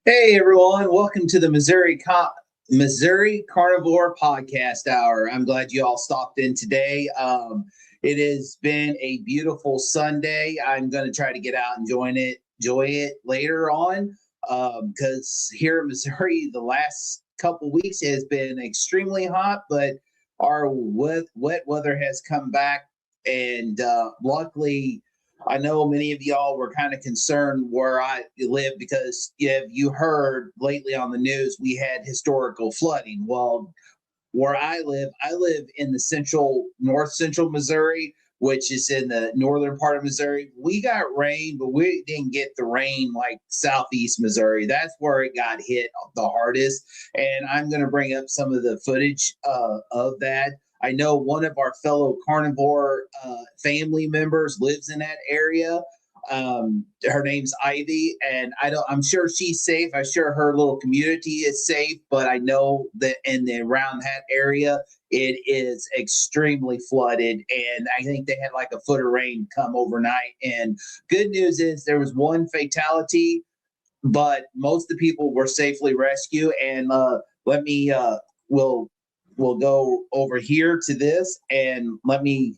Hey everyone, welcome to the Missouri Carnivore Podcast Hour. I'm glad you all stopped in today. It has been a beautiful Sunday. I'm going to try to get out and enjoy it later on because here in Missouri, the last couple weeks has been extremely hot, but our wet weather has come back, and luckily, I know many of y'all were kind of concerned where I live because if you heard lately on the news, we had historical flooding. Well, where I live in the north central Missouri, which is in the northern part of Missouri. We got rain, but we didn't get the rain like southeast Missouri. That's where it got hit the hardest. And I'm going to bring up some of the footage of that. I know one of our fellow carnivore family members lives in that area. Her name's Ivy, and I'm sure she's safe. I'm sure her little community is safe, but I know that around that area, it is extremely flooded. And I think they had like a foot of rain come overnight. And good news is there was one fatality, but most of the people were safely rescued. And we'll go over here to this, and let me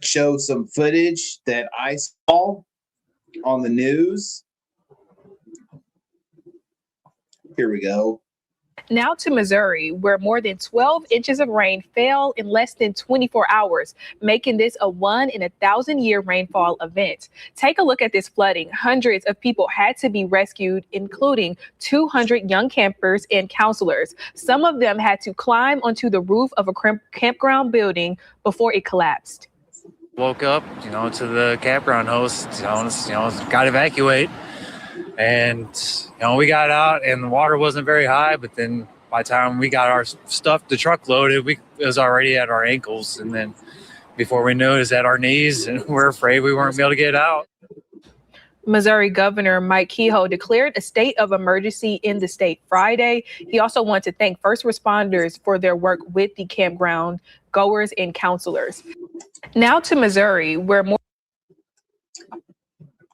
show some footage that I saw on the news. Here we go. Now to Missouri, where more than 12 inches of rain fell in less than 24 hours, making this a 1 in 1,000-year rainfall event. Take a look at this flooding. Hundreds of people had to be rescued, including 200 young campers and counselors. Some of them had to climb onto the roof of a campground building before it collapsed. Woke up, to the campground host, got to evacuate. And, we got out and the water wasn't very high, but then by the time we got our stuff, the truck loaded, it was already at our ankles. And then before we knew it was at our knees, and we're afraid we weren't able to get out. Missouri Governor Mike Kehoe declared a state of emergency in the state Friday. He also wanted to thank first responders for their work with the campground goers and counselors. Now to Missouri, where more.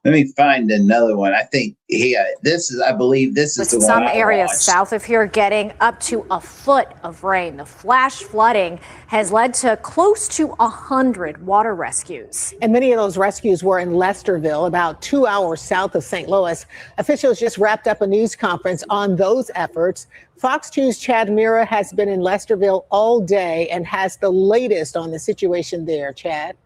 Let me find another one. I think I believe this is the one. Some areas south of here getting up to a foot of rain. The flash flooding has led to close to 100 water rescues. And many of those rescues were in Lesterville, about 2 hours south of St. Louis. Officials just wrapped up a news conference on those efforts. Fox 2's Chad Mira has been in Lesterville all day and has the latest on the situation there. Chad?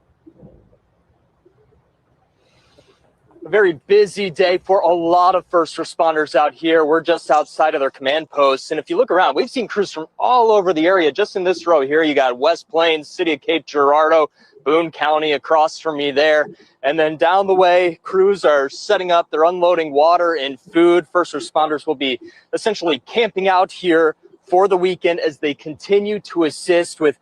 A very busy day for a lot of first responders out here. We're just outside of their command posts. And if you look around, we've seen crews from all over the area. Just in this row here, you got West Plains, City of Cape Girardeau, Boone County across from me there. And then down the way, crews are setting up. They're unloading water and food. First responders will be essentially camping out here for the weekend as they continue to assist with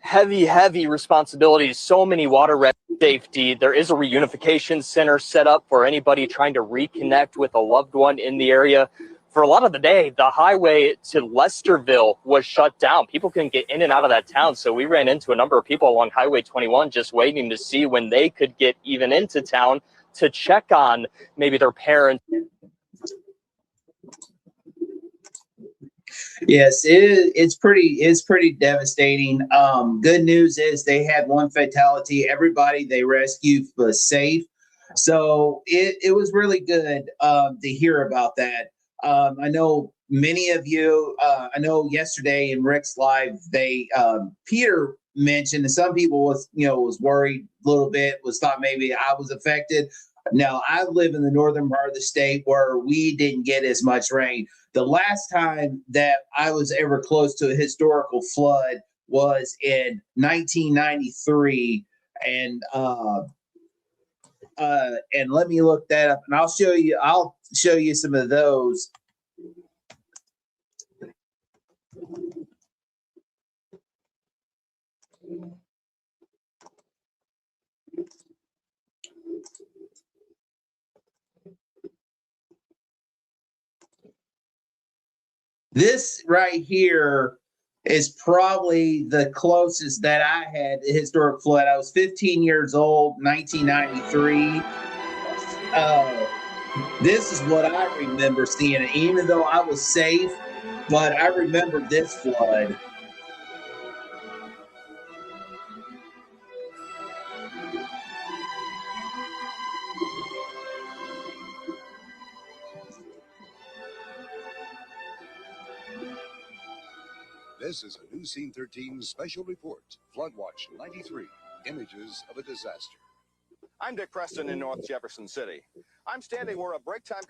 heavy responsibilities. So many water safety. There is a reunification center set up for anybody trying to reconnect with a loved one in the area. For a lot of the day, the highway to Lesterville was shut down. People couldn't get in and out of that town. So we ran into a number of people along Highway 21 just waiting to see when they could get even into town to check on maybe their parents. Yes, it's pretty devastating. Good news is they had one fatality. Everybody they rescued was safe. So it was really good to hear about that. I know many of you, I know yesterday in Rick's Live, Peter mentioned that some people was worried a little bit, thought maybe I was affected. Now, I live in the northern part of the state where we didn't get as much rain. The last time that I was ever close to a historical flood was in 1993, and let me look that up, and I'll show you some of those. This right here is probably the closest that I had to historic flood. I was 15 years old, 1993. This is what I remember seeing, even though I was safe, but I remember this flood. This is a News Scene 13 special report. Floodwatch 93. Images of a disaster. I'm Dick Preston in North Jefferson City. I'm standing where a break time.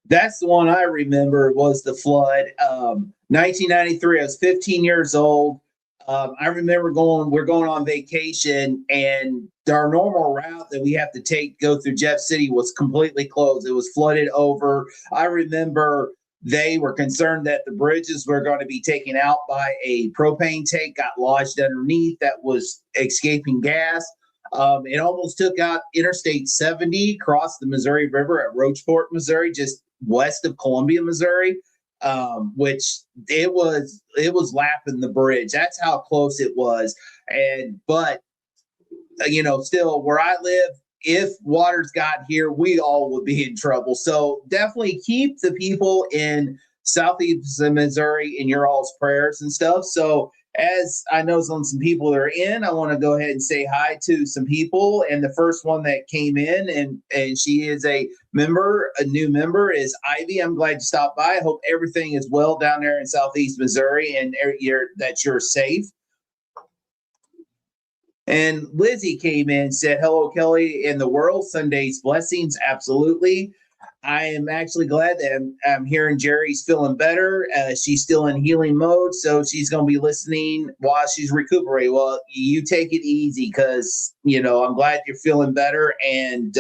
That's the one I remember was the flood. 1993. I was 15 years old. I remember we're going on vacation, and our normal route that we have to go through Jeff City was completely closed. It was flooded over. I remember they were concerned that the bridges were going to be taken out by a propane tank, got lodged underneath that was escaping gas. It almost took out Interstate 70, crossed the Missouri River at Rocheport, Missouri, just west of Columbia, Missouri, which it was lapping the bridge. That's how close it was. But still where I live, if waters got here, we all would be in trouble. So definitely keep the people in Southeast Missouri in your all's prayers and stuff. So as I know some people are in, I want to go ahead and say hi to some people. And the first one that came in, and she is a new member, is Ivy. I'm glad you stopped by. I hope everything is well down there in Southeast Missouri and that you're safe. And Lizzie came in and said, hello, Kelly and the world. Sunday's blessings. Absolutely. I am actually glad that I'm hearing Jerry's feeling better. She's still in healing mode, so she's going to be listening while she's recuperating. Well, you take it easy because, I'm glad you're feeling better and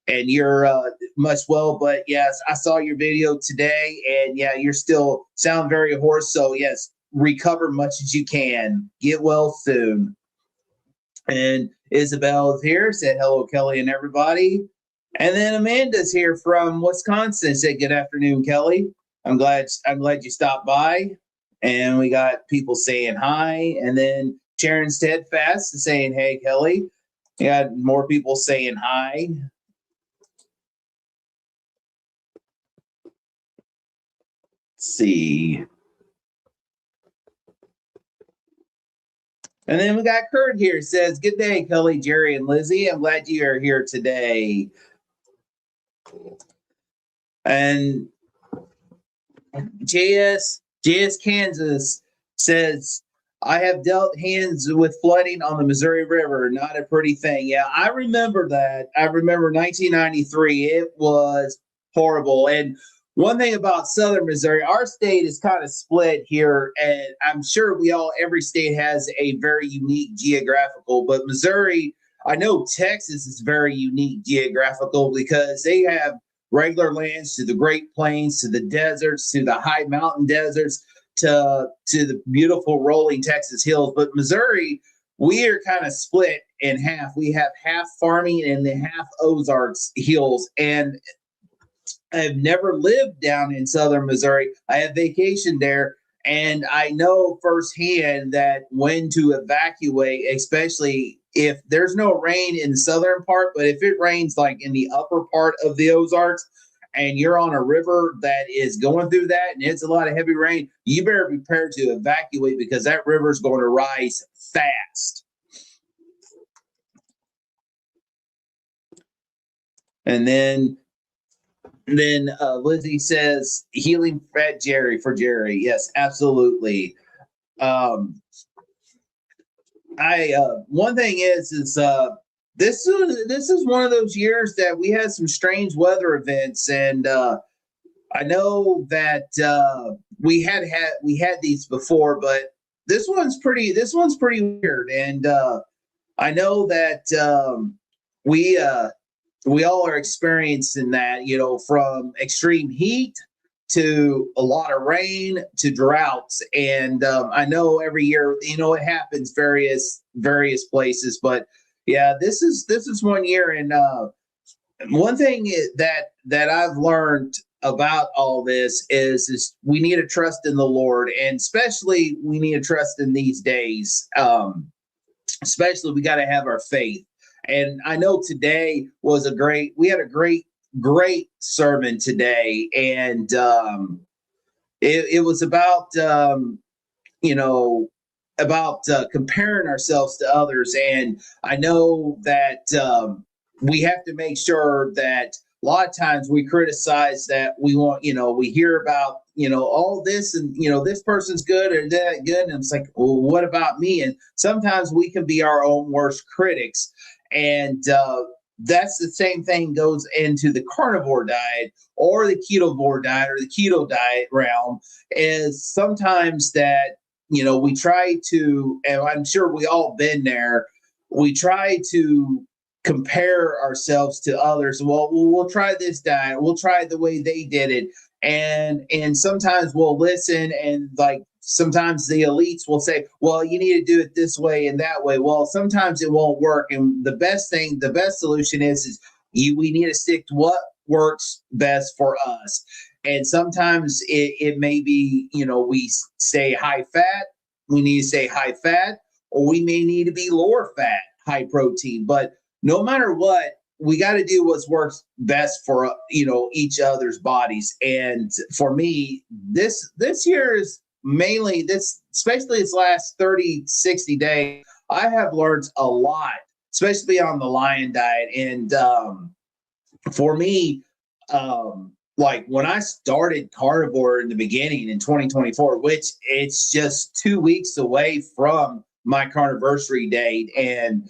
you're much well. But, yes, I saw your video today, and, yeah, you're still sound very hoarse. So, yes, recover much as you can. Get well soon. And Isabel is here, said hello, Kelly and everybody. And then Amanda's here from Wisconsin, said good afternoon, Kelly. I'm glad you stopped by. And we got people saying hi. And then Sharon Steadfast is saying, hey, Kelly. We got more people saying hi. Let's see. And then we got Kurt here, says, good day, Kelly, Jerry, and Lizzie. I'm glad you are here today. And JS Kansas says, I have dealt hands with flooding on the Missouri River. Not a pretty thing. Yeah, I remember that. I remember 1993. It was horrible. And one thing about Southern Missouri, our state is kind of split here, and I'm sure every state has a very unique geographical, but Missouri, I know Texas is very unique geographical because they have regular lands to the Great Plains, to the deserts, to the high mountain deserts, to the beautiful rolling Texas hills. But Missouri, we are kind of split in half. We have half farming and the half Ozarks hills, and I've never lived down in Southern Missouri. I have vacationed there, and I know firsthand that when to evacuate, especially if there's no rain in the southern part, but if it rains like in the upper part of the Ozarks and you're on a river that is going through that and it's a lot of heavy rain, you better be prepared to evacuate because that river is going to rise fast. And then Lizzie says, healing for Jerry. Yes, absolutely. One thing is this is one of those years that we had some strange weather events, and I know that we had these before, but this one's pretty weird, and I know that we all are experiencing that, from extreme heat to a lot of rain to droughts. And I know every year, it happens various places, but yeah, this is one year. And one thing that I've learned about all this is we need to trust in the Lord, and especially we need to trust in these days. especially we got to have our faith. And I know today was we had a great sermon today. And it was about, comparing ourselves to others. And I know that we have to make sure that a lot of times we criticize that we want, we hear about, all this and, this person's good or that good. And it's like, well, what about me? And sometimes we can be our own worst critics. And that's the same thing goes into the carnivore diet or the ketovore diet or the keto diet realm, is sometimes that, we try to, and I'm sure we all been there, we try to compare ourselves to others. Well, we'll try this diet. We'll try the way they did it. And sometimes we'll listen, and like sometimes the elites will say, well, you need to do it this way and that way. Well, sometimes it won't work. And the best solution is we need to stick to what works best for us. And sometimes it may be, we stay high fat, we need to stay high fat, or we may need to be lower fat, high protein. But no matter what, we got to do what works best for, each other's bodies. And for me, this year is mainly especially this last 30, 60 days, I have learned a lot, especially on the lion diet. And for me, like when I started carnivore in the beginning in 2024, which it's just 2 weeks away from my carniversary date. And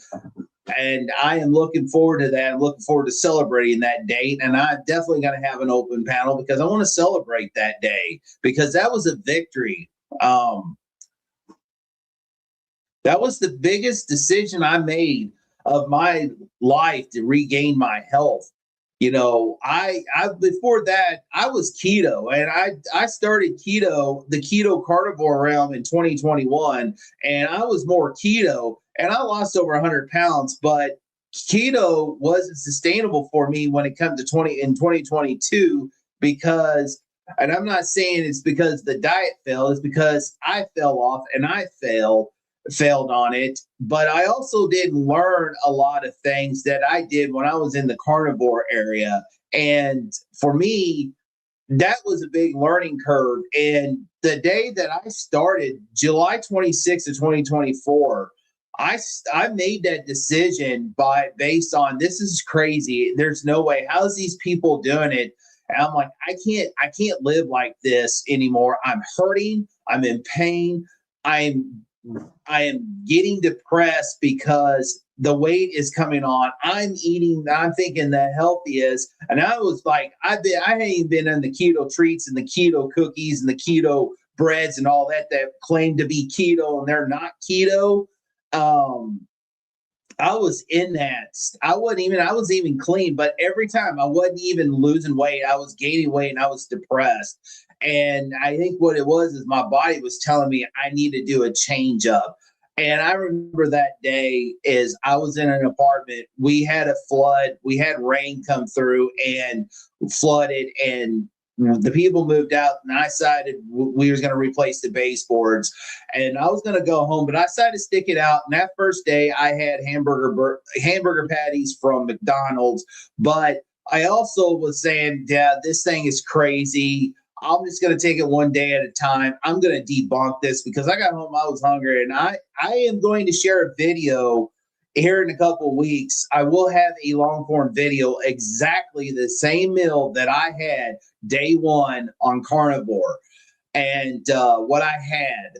I am looking forward to that. I'm looking forward to celebrating that date. And I'm definitely going to have an open panel because I want to celebrate that day, because that was a victory. That was the biggest decision I made of my life to regain my health. I before that, I was keto, and I started the keto carnivore realm in 2021, and I was more keto, and I lost over 100 pounds, but keto wasn't sustainable for me when it comes to 2022, because, and I'm not saying it's because the diet failed, it's because I fell off and I failed on it. But I also did learn a lot of things that I did when I was in the carnivore area. And for me, that was a big learning curve. And the day that I started, July 26th of 2024, I made that decision based on, this is crazy. There's no way. How's these people doing it? And I'm like, I can't live like this anymore. I'm hurting. I'm in pain. I am getting depressed because the weight is coming on. I'm thinking the healthiest. And I was like, I ain't been in the keto treats and the keto cookies and the keto breads and all that claim to be keto and they're not keto. I was in that. I was even clean, but every time I wasn't even losing weight, I was gaining weight and I was depressed. And I think what it was is my body was telling me I need to do a change up. And I remember that day is I was in an apartment. We had a flood. We had rain come through and flooded, and the people moved out, and I decided we was going to replace the baseboards, and I was going to go home, but I decided to stick it out. And that first day I had hamburger patties from McDonald's, but I also was saying, Dad, this thing is crazy. I'm just going to take it one day at a time. I'm going to debunk this because I got home, I was hungry, and I am going to share a video here in a couple of weeks. I will have a long form video, exactly the same meal that I had day one on carnivore and what I had,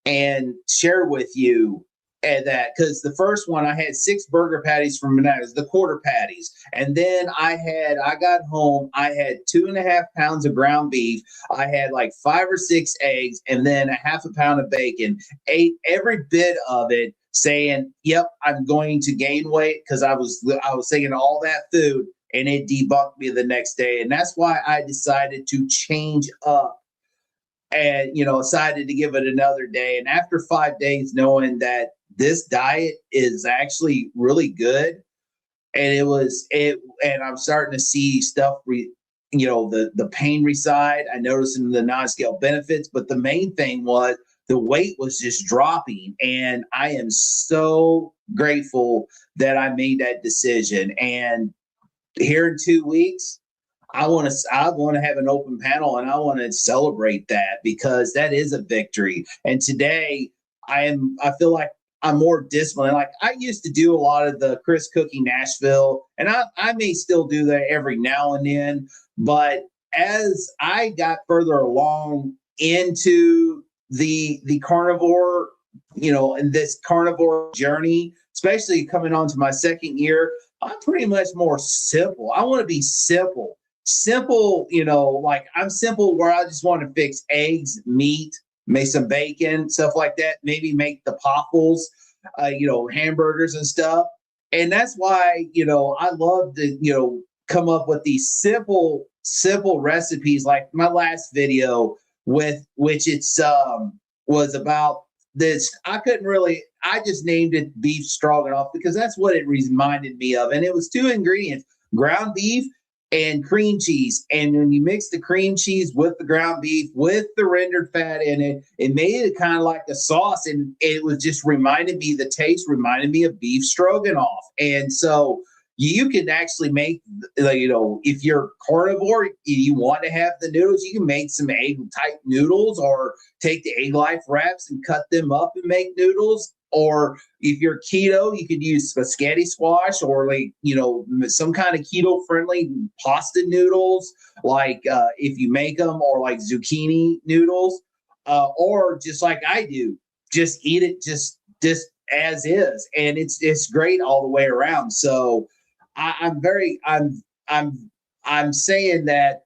and share with you. And that, because the first one I had 6 burger patties from Menards, the quarter patties. And then I got home, I had 2.5 pounds of ground beef. I had like 5 or 6 eggs and then a half a pound of bacon, ate every bit of it saying, yep, I'm going to gain weight. Cause I was thinking all that food, and it debunked me the next day. And that's why I decided to change up and, decided to give it another day. And after 5 days, knowing that this diet is actually really good, and and I'm starting to see stuff, the pain reside. I noticed in the non-scale benefits, but the main thing was the weight was just dropping. And I am so grateful that I made that decision. And here in 2 weeks, I want to have an open panel, and I want to celebrate that, because that is a victory. And today I feel like I'm more disciplined. Like, I used to do a lot of the Chris Cookie Nashville, and I may still do that every now and then. But as I got further along into the carnivore, in this carnivore journey, especially coming on to my second year, I'm pretty much more simple. I want to be simple, like I'm simple where I just want to fix eggs, meat, make some bacon, stuff like that. Maybe make the poffles, hamburgers and stuff. And that's why, I love to, come up with these simple recipes. Like my last video which it's was about this. I just named it beef stroganoff because that's what it reminded me of. And it was 2 ingredients: ground beef and cream cheese. And when you mix the cream cheese with the ground beef with the rendered fat in it, it made it kind of like a sauce. And it was just the taste reminded me of beef stroganoff. And so you can actually make, if you're carnivore and you want to have the noodles, you can make some egg type noodles, or take the egg life wraps and cut them up and make noodles. Or if you're keto, you could use spaghetti squash, or some kind of keto friendly pasta noodles, if you make them, or like zucchini noodles, or just like I do, just eat it just as is, and it's great all the way around. So I'm saying that,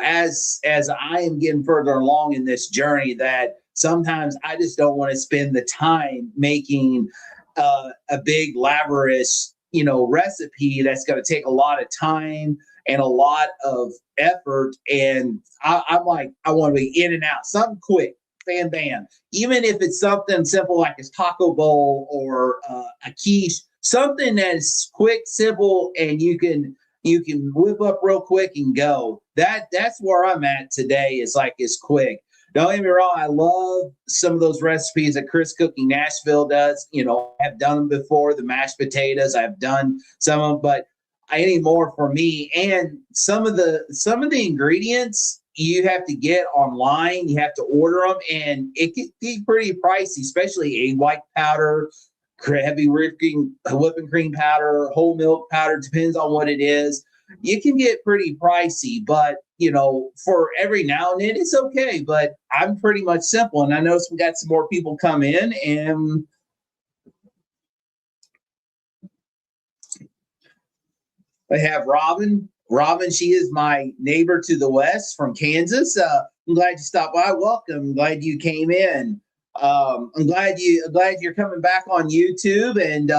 as I am getting further along in this journey, that sometimes I just don't want to spend the time making a big laborious, recipe that's going to take a lot of time and a lot of effort. And I'm like, I want to be in and out, something quick, bam, bam. Even if it's something simple like a taco bowl or a quiche, something that's quick, simple, and you can whip up real quick and go. That's where I'm at today. It's quick. Don't get me wrong, I love some of those recipes that Chris Cookie Nashville does. I've done them before, the mashed potatoes. I've done some of them, but anymore for me. And some of the ingredients you have to get online. You have to order them, and it can be pretty pricey, especially egg white powder, heavy whipping cream powder, whole milk powder, depends on what it is. You can get pretty pricey, but for every now and then it's okay. But I'm pretty much simple, and I noticed we got some more people come in, and I have Robin. Robin, she is my neighbor to the west from Kansas. I'm glad you stopped by. Welcome. I'm glad you came in. I'm glad you're coming back on YouTube, and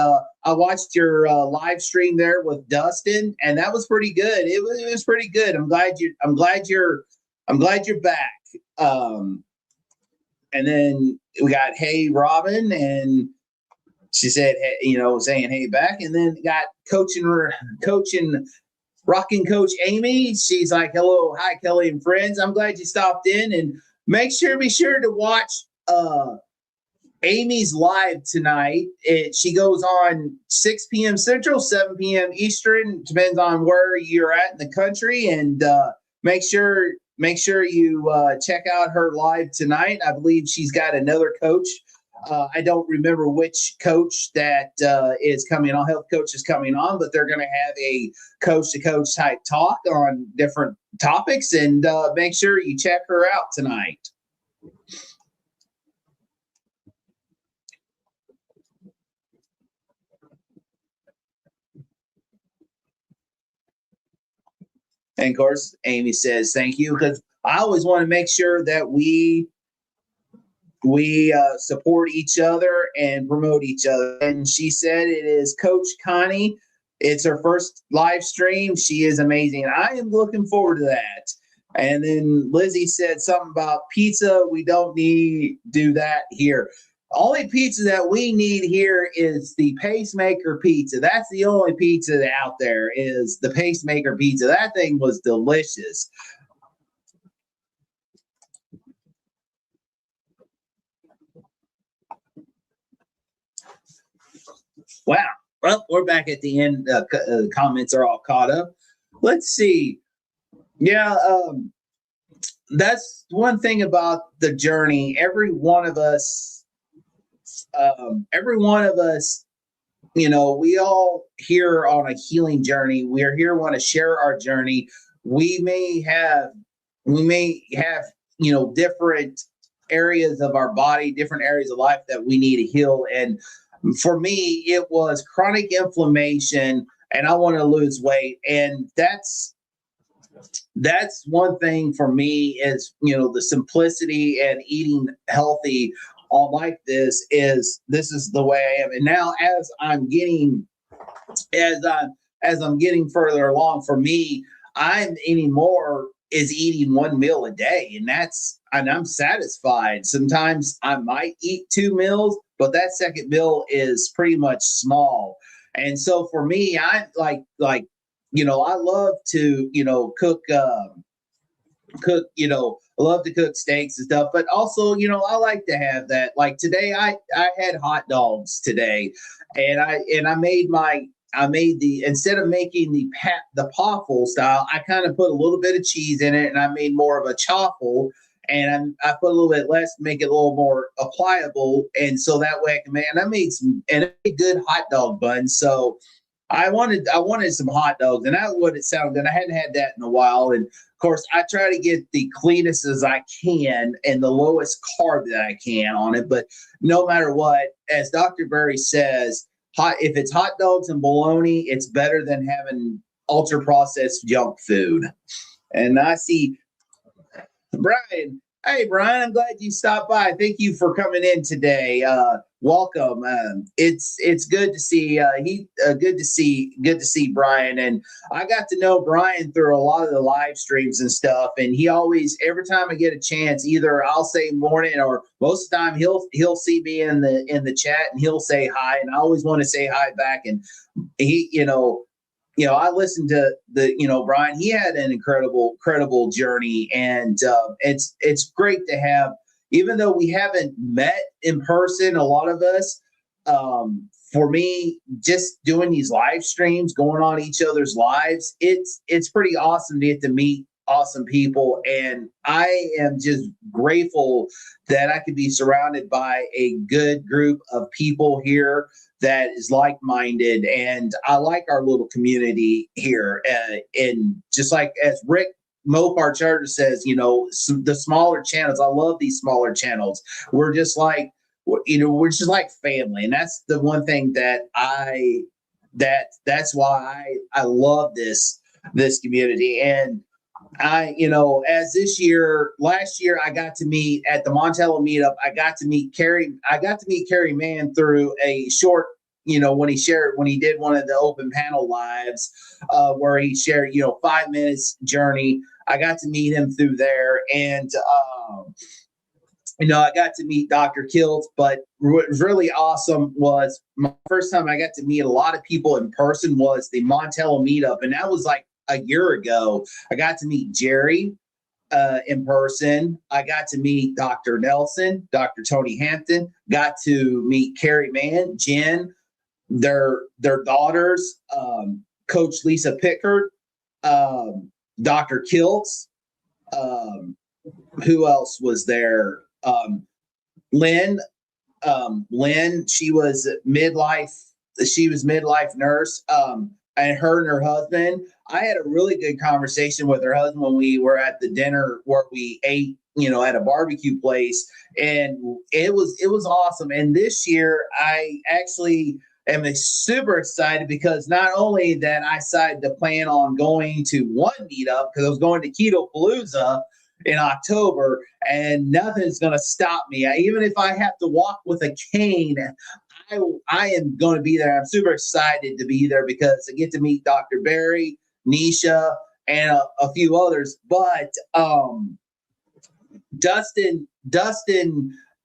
I watched your live stream there with Dustin, and that was pretty good. It was pretty good. I'm glad you're back. And then we got Hey Robin, and she said, saying hey back, and then got coaching rocking coach Amy. She's like, hello, hi Kelly and friends. I'm glad you stopped in, and be sure to watch Amy's live tonight. She goes on 6 p.m. Central, 7 p.m. Eastern. Depends on where you're at in the country. And make sure you check out her live tonight. I believe she's got another coach. I don't remember which coach that is coming on. Health coach is coming on, but they're going to have a coach-to-coach type talk on different topics. And make sure you check her out tonight. And of course, Amy says thank you, because I always want to make sure that we support each other and promote each other. And she said it is Coach Connie. It's her first live stream. She is amazing. I am looking forward to that. And then Lizzie said something about pizza. We don't need to do that here. Only pizza that we need here is the Pacemaker pizza. That's the only pizza out there, is the Pacemaker pizza. That thing was delicious. Wow. Well, we're back at the end. The comments are all caught up. Let's see. Yeah, that's one thing about the journey. Every one of us, we all here on a healing journey. We are here, want to share our journey. We may have, different areas of our body, different areas of life that we need to heal. And for me, it was chronic inflammation, and I want to lose weight. And that's one thing for me is, the simplicity and eating healthy on like this is the way I am. And now as I'm getting further along, for me, I'm anymore is eating one meal a day, and I'm satisfied. Sometimes I might eat 2 meals, but that second meal is pretty much small. And so for me, I I love to, I love to cook steaks and stuff, but also, I like to have that. Like today, I had hot dogs today, and I made instead of making the poffle style, I kind of put a little bit of cheese in it, and I made more of a chaffle, and I put a little bit less to make it a little more pliable, and so that way I made a good hot dog bun. So I wanted some hot dogs, and that would sound good. I hadn't had that in a while, and of course, I try to get the cleanest as I can and the lowest carb that I can on it. But no matter what, as Dr. Berry says, if it's hot dogs and bologna, it's better than having ultra processed junk food. And I see Brian. Hey, Brian, I'm glad you stopped by. Thank you for coming in today. Welcome. It's good to see good to see Brian. And I got to know Brian through a lot of the live streams and stuff. And he always, every time I get a chance, either I'll say morning, or most of the time he'll see me in the chat and he'll say hi. And I always want to say hi back. And he, I listened to Brian. He had an incredible journey, and it's great to have. Even though we haven't met in person, a lot of us, for me, just doing these live streams, going on each other's lives, it's pretty awesome to get to meet awesome people, and I am just grateful that I could be surrounded by a good group of people here that is like-minded, and I like our little community here. And just like as Rick Mopar Charter says, the smaller channels, I love these smaller channels. We're just like family, and that's the one thing that's why I love this community. And as last year, I got to meet at the Montello meetup. I got to meet Kerry Mann through a short, when he did one of the open panel lives, where he shared, 5 minutes journey. I got to meet him through there, and I got to meet Dr. Kiltz. But what was really awesome was my first time I got to meet a lot of people in person was the Montello meetup, and that was like a year ago. I got to meet Jerry in person. I got to meet Dr. Nelson, Dr. Tony Hampton, got to meet Kerry Mann, Jen, their daughters, Coach Lisa Pickard, Dr. Kiltz, who else was there? Lynn, she was midlife nurse, and her husband. I had a really good conversation with her husband when we were at the dinner where we ate, at a barbecue place, and it was awesome. And this year I actually am super excited because not only that I decided to plan on going to one meetup, because I was going to Keto Palooza in October, and nothing's going to stop me. Even if I have to walk with a cane, I am going to be there. I'm super excited to be there because I get to meet Dr. Berry, Nisha, and a few others. But Dustin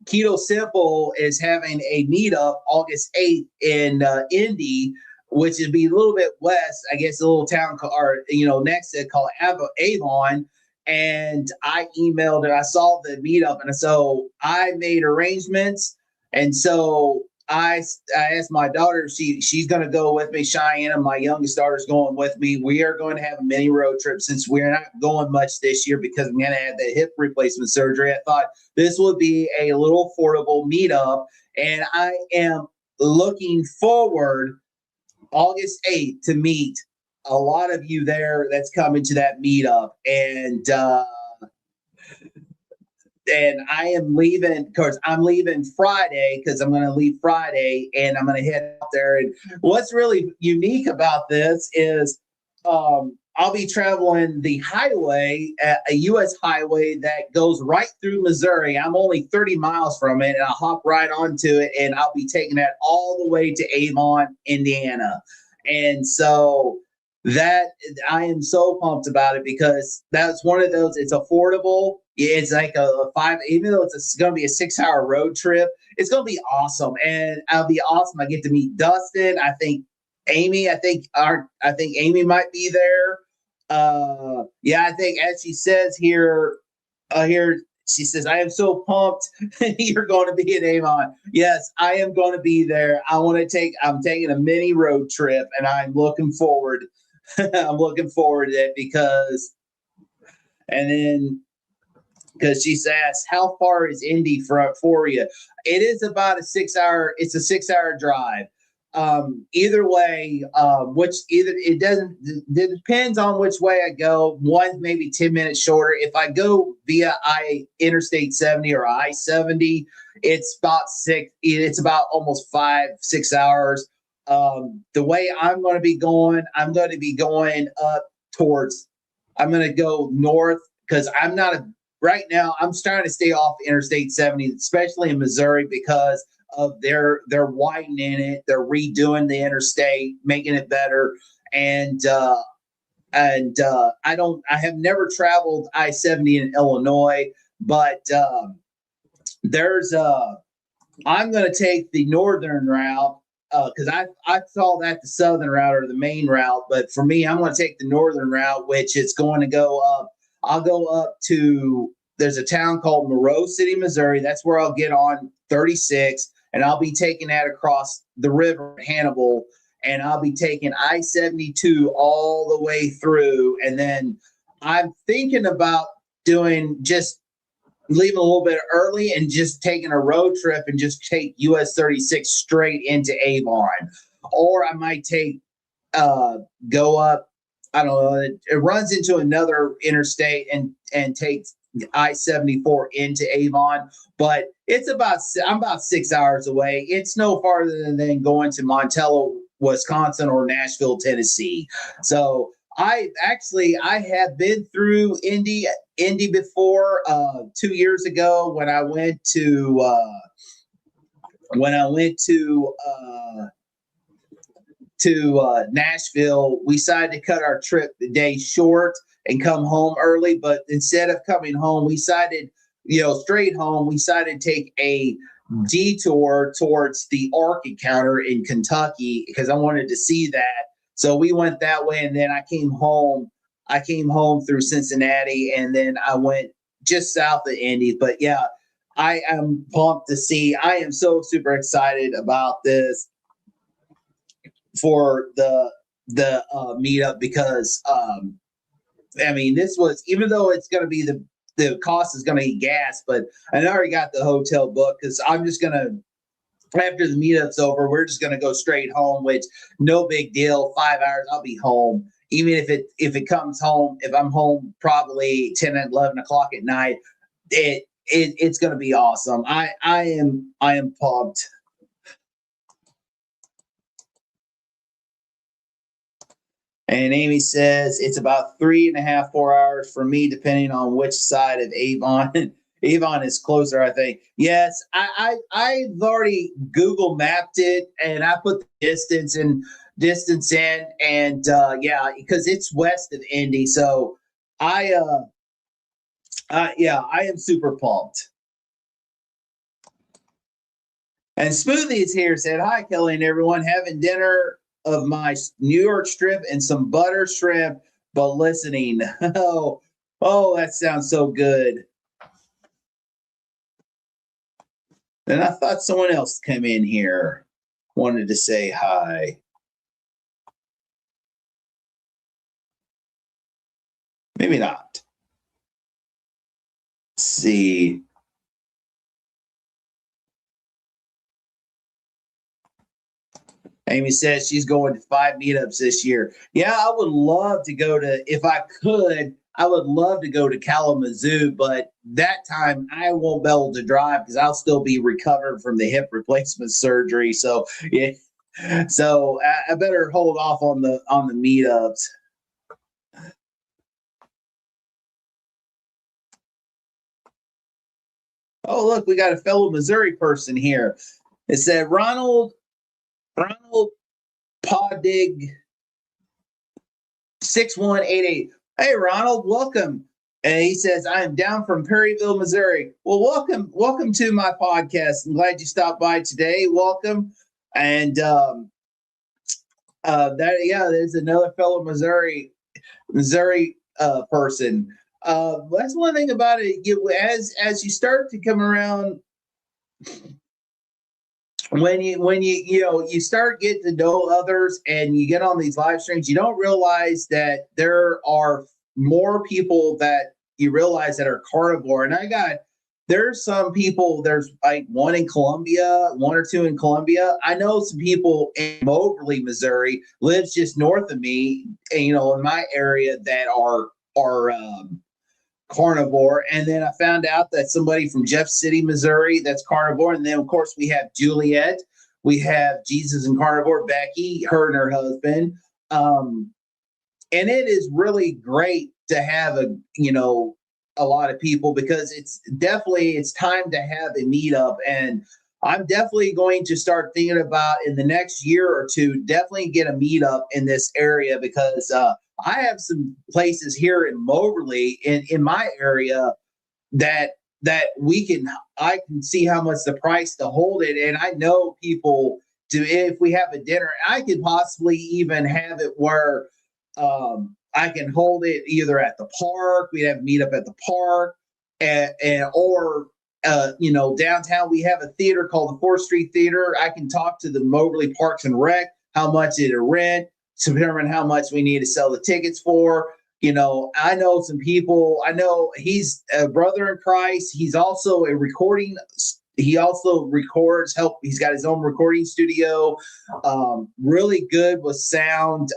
Keto Simple is having a meetup August 8th in Indy, which would be a little bit west, I guess, a little town next to it called Avon. And I emailed and I saw the meetup, and so I made arrangements. And so I asked my daughter, she's going to go with me. Cheyenne, my youngest daughter's going with me. We are going to have a mini road trip since we're not going much this year because I'm going to have the hip replacement surgery. I thought this would be a little affordable meetup, and I am looking forward August 8th to meet a lot of you there that's coming to that meetup. And I am leaving because I'm leaving Friday because I'm going to leave Friday and I'm going to head out there. And what's really unique about this is I'll be traveling the highway, a U.S. highway that goes right through Missouri. I'm only 30 miles from it, and I'll hop right onto it, and I'll be taking that all the way to Avon, Indiana. And so that I am so pumped about it because that's one of those, it's affordable. It's like a 5, even though it's going to be a 6-hour road trip, it's going to be awesome. And it'll be awesome. I get to meet Dustin. I think Amy, I think Amy might be there. I think as she says here, she says, I am so pumped you're going to be in Avon. Yes, I am going to be there. I'm taking a mini road trip and I'm looking forward. I'm looking forward to it because she's asked, how far is Indy for you? It is about a 6-hour. It's a 6-hour drive. Either way, it depends on which way I go. One's maybe 10 minutes shorter. If I go via Interstate 70 or I-70, it's about almost 5-6 hours. The way I'm going to be going up towards, I'm going to go north because right now I'm trying to stay off Interstate 70, especially in Missouri because of they're widening it, they're redoing the interstate, making it better. I have never traveled I-70 in Illinois, but I'm going to take the northern route because I saw that the southern route or the main route, but for me, I'm going to take the northern route, which is going to go up. I'll go up to, there's a town called Monroe City, Missouri. That's where I'll get on 36, and I'll be taking that across the river, Hannibal, and I'll be taking I-72 all the way through. And then I'm thinking about just leaving a little bit early and just taking a road trip and just take US 36 straight into Avon. Or I might go up, I don't know, it runs into another interstate and takes I-74 into Avon, but I'm about 6 hours away. It's no farther than going to Montello, Wisconsin, or Nashville, Tennessee. So I have been through Indy before 2 years ago when I went to Nashville. We decided to cut our trip the day short and come home early, but instead of coming home, we decided, straight home, we decided to take a detour towards the Ark encounter in Kentucky because I wanted to see that. So we went that way, and then I came home through Cincinnati, and then I went just south of Indy. But yeah, I am pumped to see. I am so super excited about this for the meetup because this was, even though it's going to be the cost is going to be gas, but I already got the hotel booked because I'm just going to, after the meetup's over, we're just going to go straight home, which no big deal. 5 hours, I'll be home. Even if it comes home, if I'm home probably 10 and 11 o'clock at night, it's going to be awesome. I am pumped. And Amy says it's about 3.5, 4 hours for me, depending on which side of Avon. Avon is closer, I think. Yes, I've already Google mapped it, and I put the distance in, and because it's west of Indy. So I am super pumped. And Smoothie is here. Said hi, Kelly and everyone. Having dinner of my New York strip and some butter shrimp, but listening. Oh, that sounds so good. And I thought someone else came in here, wanted to say hi. Maybe not. Let's see. Amy says she's going to 5 meetups this year. Yeah, I would love to go to, if I could, I would love to go to Kalamazoo, but that time I won't be able to drive because I'll still be recovering from the hip replacement surgery. So, yeah. So I better hold off on the meetups. Oh, look, we got a fellow Missouri person here. It said Ronald Poddig 6188. Hey, Ronald, welcome. And he says, I am down from Perryville, Missouri. Well, welcome to my podcast. I'm glad you stopped by today. Welcome. And there's another fellow Missouri person. That's one thing about it. As you start to come around, when you start getting to know others and you get on these live streams, you don't realize that there are more people that you realize that are carnivore. And there's some people, there's like one or two in Columbia. I know some people in Moberly, Missouri, lives just north of me, and, in my area that are carnivore. And then I found out that somebody from Jeff City, Missouri, that's carnivore. And then, of course, we have Juliet. We have Jesus and Carnivore, Becky, her and her husband. And it is really great to have a lot of people, because it's time to have a meetup. And I'm definitely going to start thinking about, in the next year or two, definitely get a meetup in this area, because I have some places here in Moberly in my area that I can see how much the price to hold it. And I know people if we have a dinner, I could possibly even have it where I can hold it either at the park. We'd have a meetup at the park or downtown. We have a theater called the 4th Street Theater. I can talk to the Moberly Parks and Rec, how much it'll rent, to determine how much we need to sell the tickets for. I know some people. I know he's a brother in Christ. He's also a recording. He also records. He's got his own recording studio. Really good with sound.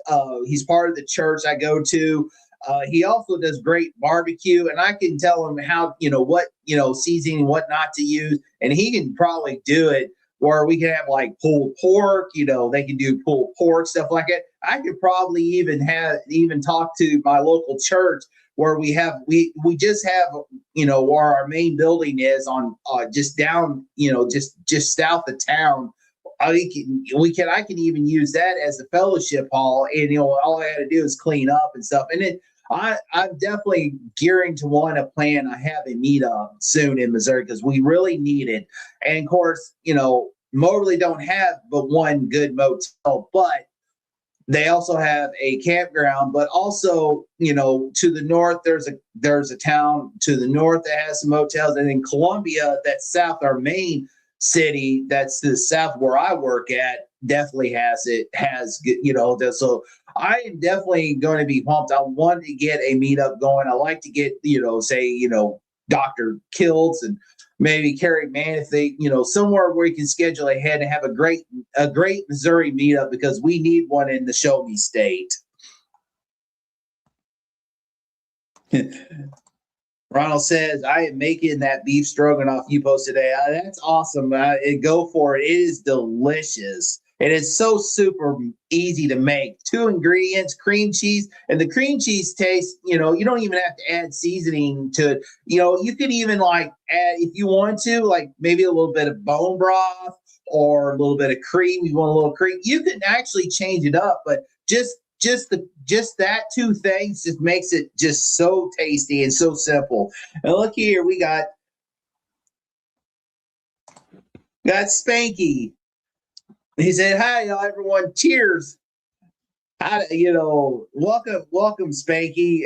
He's part of the church I go to. He also does great barbecue, and I can tell him how, what, seasoning, what not to use, and he can probably do it where we can have like pulled pork. They can do pulled pork, stuff like that. I could probably even talk to my local church where we just have, where our main building is on just down, just south of town. I can even use that as a fellowship hall, and all I got to do is clean up and stuff. And I'm definitely gearing to want to plan. I have a meetup soon in Missouri because we really need it. And of course, Moberly don't have but one good motel, but they also have a campground. But also, to the north, there's a town to the north that has some motels, and in Columbia, that's south, our main city, that's to the south where I work at, definitely has it. So I am definitely going to be pumped. I want to get a meetup going. I like to get, Dr. Kiltz and maybe Carrie Mann, if they, somewhere where you can schedule ahead and have a great Missouri meetup, because we need one in the Show Me State. Ronald says, I am making that beef stroganoff you posted today. That's awesome. Go for it. It is delicious. And it's so super easy to make. 2 ingredients, cream cheese, and the cream cheese taste, you don't even have to add seasoning to it. You could even add, if you want to, maybe a little bit of bone broth or a little bit of cream. You want a little cream, you can actually change it up, but just that 2 things just makes it just so tasty and so simple. And look here, we got Spanky. He said, "Hi, everyone. Cheers. Welcome, Spanky.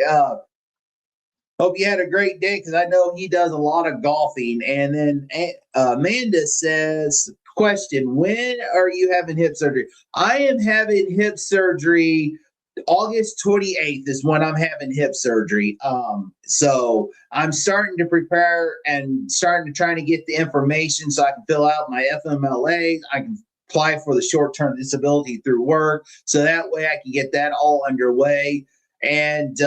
Hope you had a great day, because I know he does a lot of golfing. And then Amanda says, question, when are you having hip surgery? I am having hip surgery August 28th is when I'm having hip surgery. So I'm starting to prepare and starting to try to get the information so I can fill out my FMLA. I can apply for the short-term disability through work. So that way I can get that all underway. And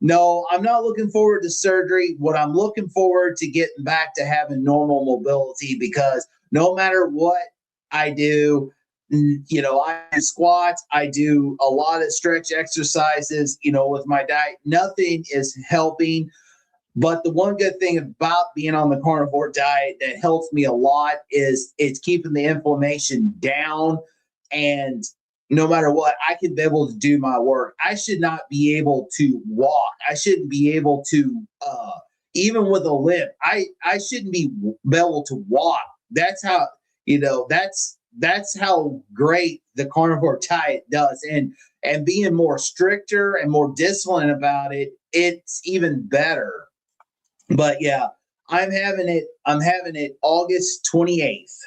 no, I'm not looking forward to surgery. What I'm looking forward to getting back to having normal mobility, because no matter what I do, I do squats, I do a lot of stretch exercises, with my diet. Nothing is helping. But the one good thing about being on the carnivore diet that helps me a lot is it's keeping the inflammation down. And no matter what, I can be able to do my work. I should not be able to walk. I shouldn't be able to, even with a limp, I shouldn't be able to walk. That's how, that's how great the carnivore diet does. And being more stricter and more disciplined about it, it's even better. But yeah, I'm having it August 28th.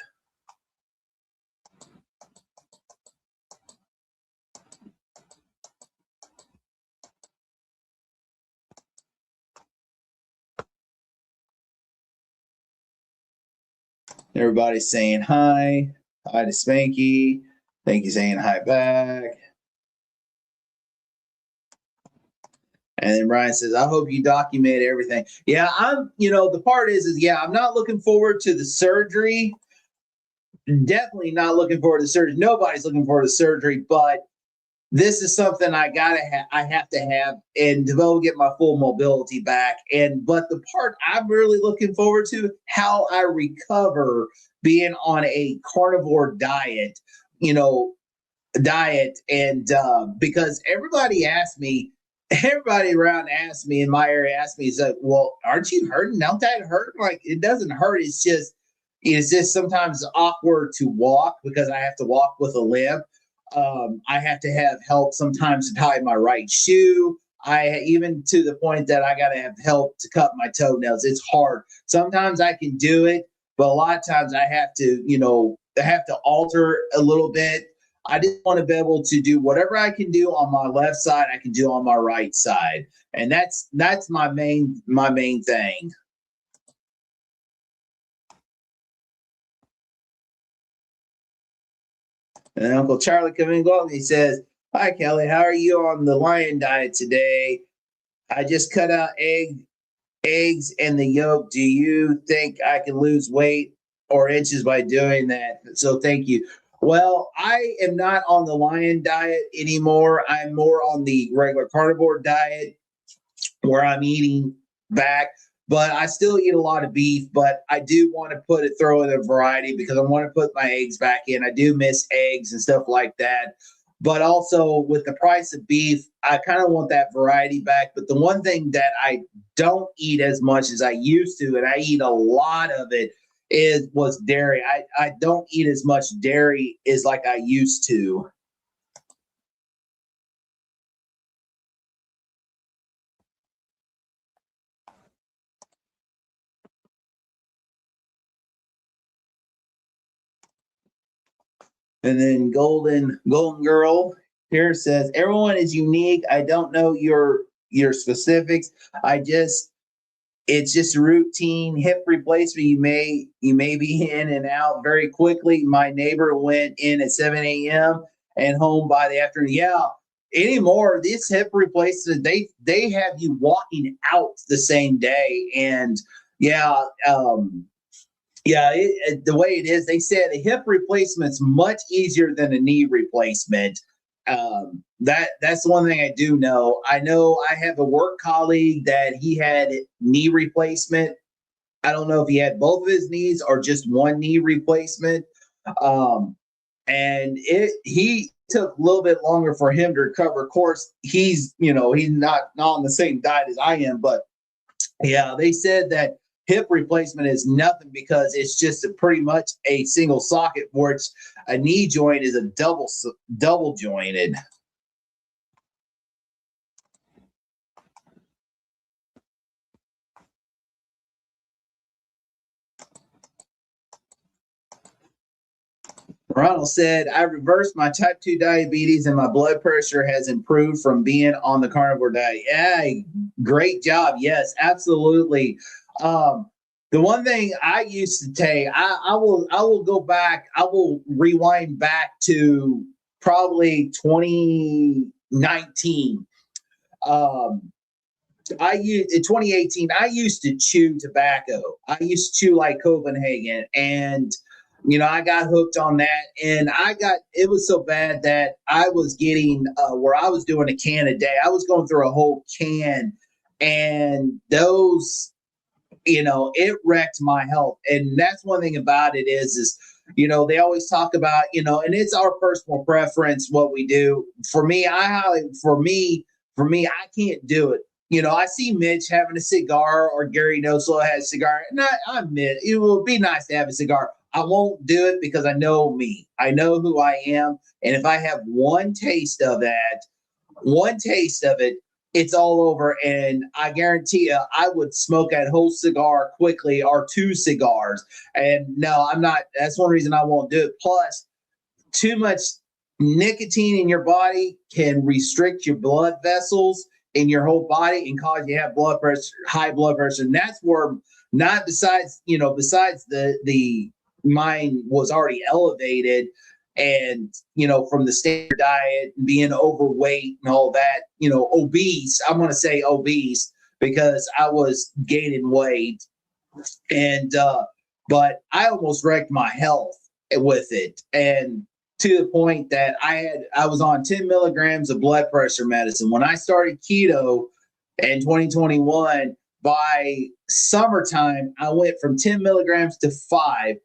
Everybody's saying hi. Hi to Spanky. Thank you saying hi back. And then Brian says, I hope you document everything. Yeah, the part is I'm not looking forward to the surgery. Definitely not looking forward to surgery. Nobody's looking forward to surgery, but this is something I have to have and to be able to get my full mobility back. But the part I'm really looking forward to, how I recover being on a carnivore diet, and because everybody around asked me in my area asked me, said, well, aren't you hurting? Don't that hurt? Like, it doesn't hurt. It's just sometimes awkward to walk because I have to walk with a limp. I have to have help sometimes to tie my right shoe. Even to the point that I got to have help to cut my toenails. It's hard. Sometimes I can do it, but a lot of times I have to alter a little bit. I just want to be able to do whatever I can do on my left side, I can do on my right side. And that's my main thing. And Uncle Charlie coming in, he says, hi, Kelly, how are you on the lion diet today? I just cut out eggs and the yolk. Do you think I can lose weight or inches by doing that? So thank you. Well, I am not on the lion diet anymore. I'm more on the regular carnivore diet where I'm eating back. But I still eat a lot of beef, but I do want to throw in a variety because I want to put my eggs back in. I do miss eggs and stuff like that. But also with the price of beef, I kind of want that variety back. But the one thing that I don't eat as much as I used to, and I eat a lot of it, was dairy. I don't eat as much dairy as like I used to. And then Golden Girl here says, everyone is unique. I don't know your specifics. It's just a routine hip replacement. You may be in and out very quickly. My neighbor went in at 7 a.m. and home by the afternoon. Yeah, anymore, this hip replacement, they have you walking out the same day. And the way it is, they said a hip replacement's much easier than a knee replacement. That's one thing I do know. I know I have a work colleague that he had knee replacement. I don't know if he had both of his knees or just one knee replacement. And he took a little bit longer for him to recover. Of course, he's not on the same diet as I am, but yeah, they said that hip replacement is nothing because it's just pretty much a single socket, where a knee joint is a double jointed. Ronald said, I reversed my type 2 diabetes and my blood pressure has improved from being on the carnivore diet. Yeah, great job. Yes, absolutely. The one thing I used to take, I will go back, I will rewind back to probably 2019. In 2018, I used to chew tobacco. I used to chew like Copenhagen, and I got hooked on that, and it was so bad that I was getting where I was doing a can a day. I was going through a whole can, and those, it wrecked my health. And that's one thing about it is they always talk about, and it's our personal preference what we do. For me, I can't do it. I see Mitch having a cigar, or Gary Noslo has a cigar, and I admit it would be nice to have a cigar. I won't do it because I know me. I know who I am. And if I have one taste of it, it's all over. And I guarantee you, I would smoke that whole cigar quickly, or 2 cigars. And no, I'm not. That's one reason I won't do it. Plus, too much nicotine in your body can restrict your blood vessels in your whole body and cause you to have blood pressure, high blood pressure. And that's where, not besides the mine was already elevated, and from the standard diet and being overweight and all that, obese. I'm going to say obese because I was gaining weight, and but I almost wrecked my health with it, and to the point that I was on 10 milligrams of blood pressure medicine when I started keto in 2021. By summertime, I went from 10 milligrams to 5.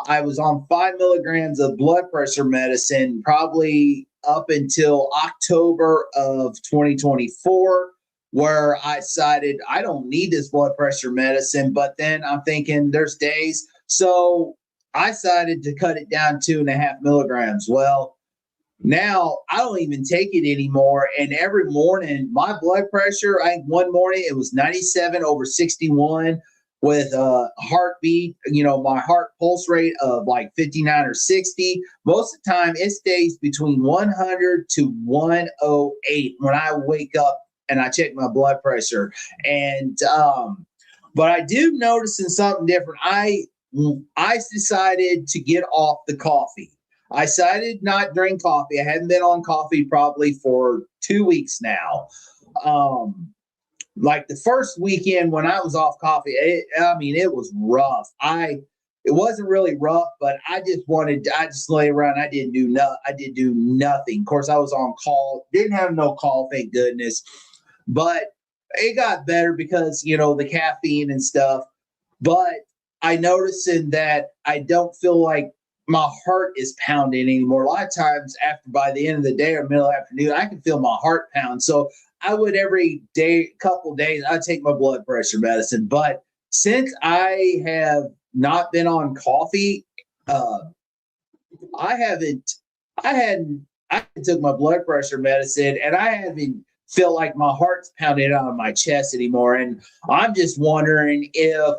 I was on 5 milligrams of blood pressure medicine probably up until October of 2024, where I decided I don't need this blood pressure medicine. But then I'm thinking there's days. So I decided to cut it down 2.5 milligrams. Well, now I don't even take it anymore. And every morning, my blood pressure, I think one morning it was 97/61 with a heartbeat, my heart pulse rate of like 59 or 60. Most of the time it stays between 100 to 108 when I wake up and I check my blood pressure. And, but I do notice something different. I decided to get off the coffee. I decided not drink coffee. I hadn't been on coffee probably for 2 weeks now. Like the first weekend when I was off coffee, it was rough. It wasn't really rough, but I just lay around. I didn't do nothing. Of course, I was on call. Didn't have no call, thank goodness. But it got better because, the caffeine and stuff. But I noticed that I don't feel like my heart is pounding anymore. A lot of times by the end of the day or middle of the afternoon, I can feel my heart pound. So I would every day, couple days, I'd take my blood pressure medicine. But since I have not been on coffee, I hadn't took my blood pressure medicine, and I haven't feel like my heart's pounding out of my chest anymore. And I'm just wondering if,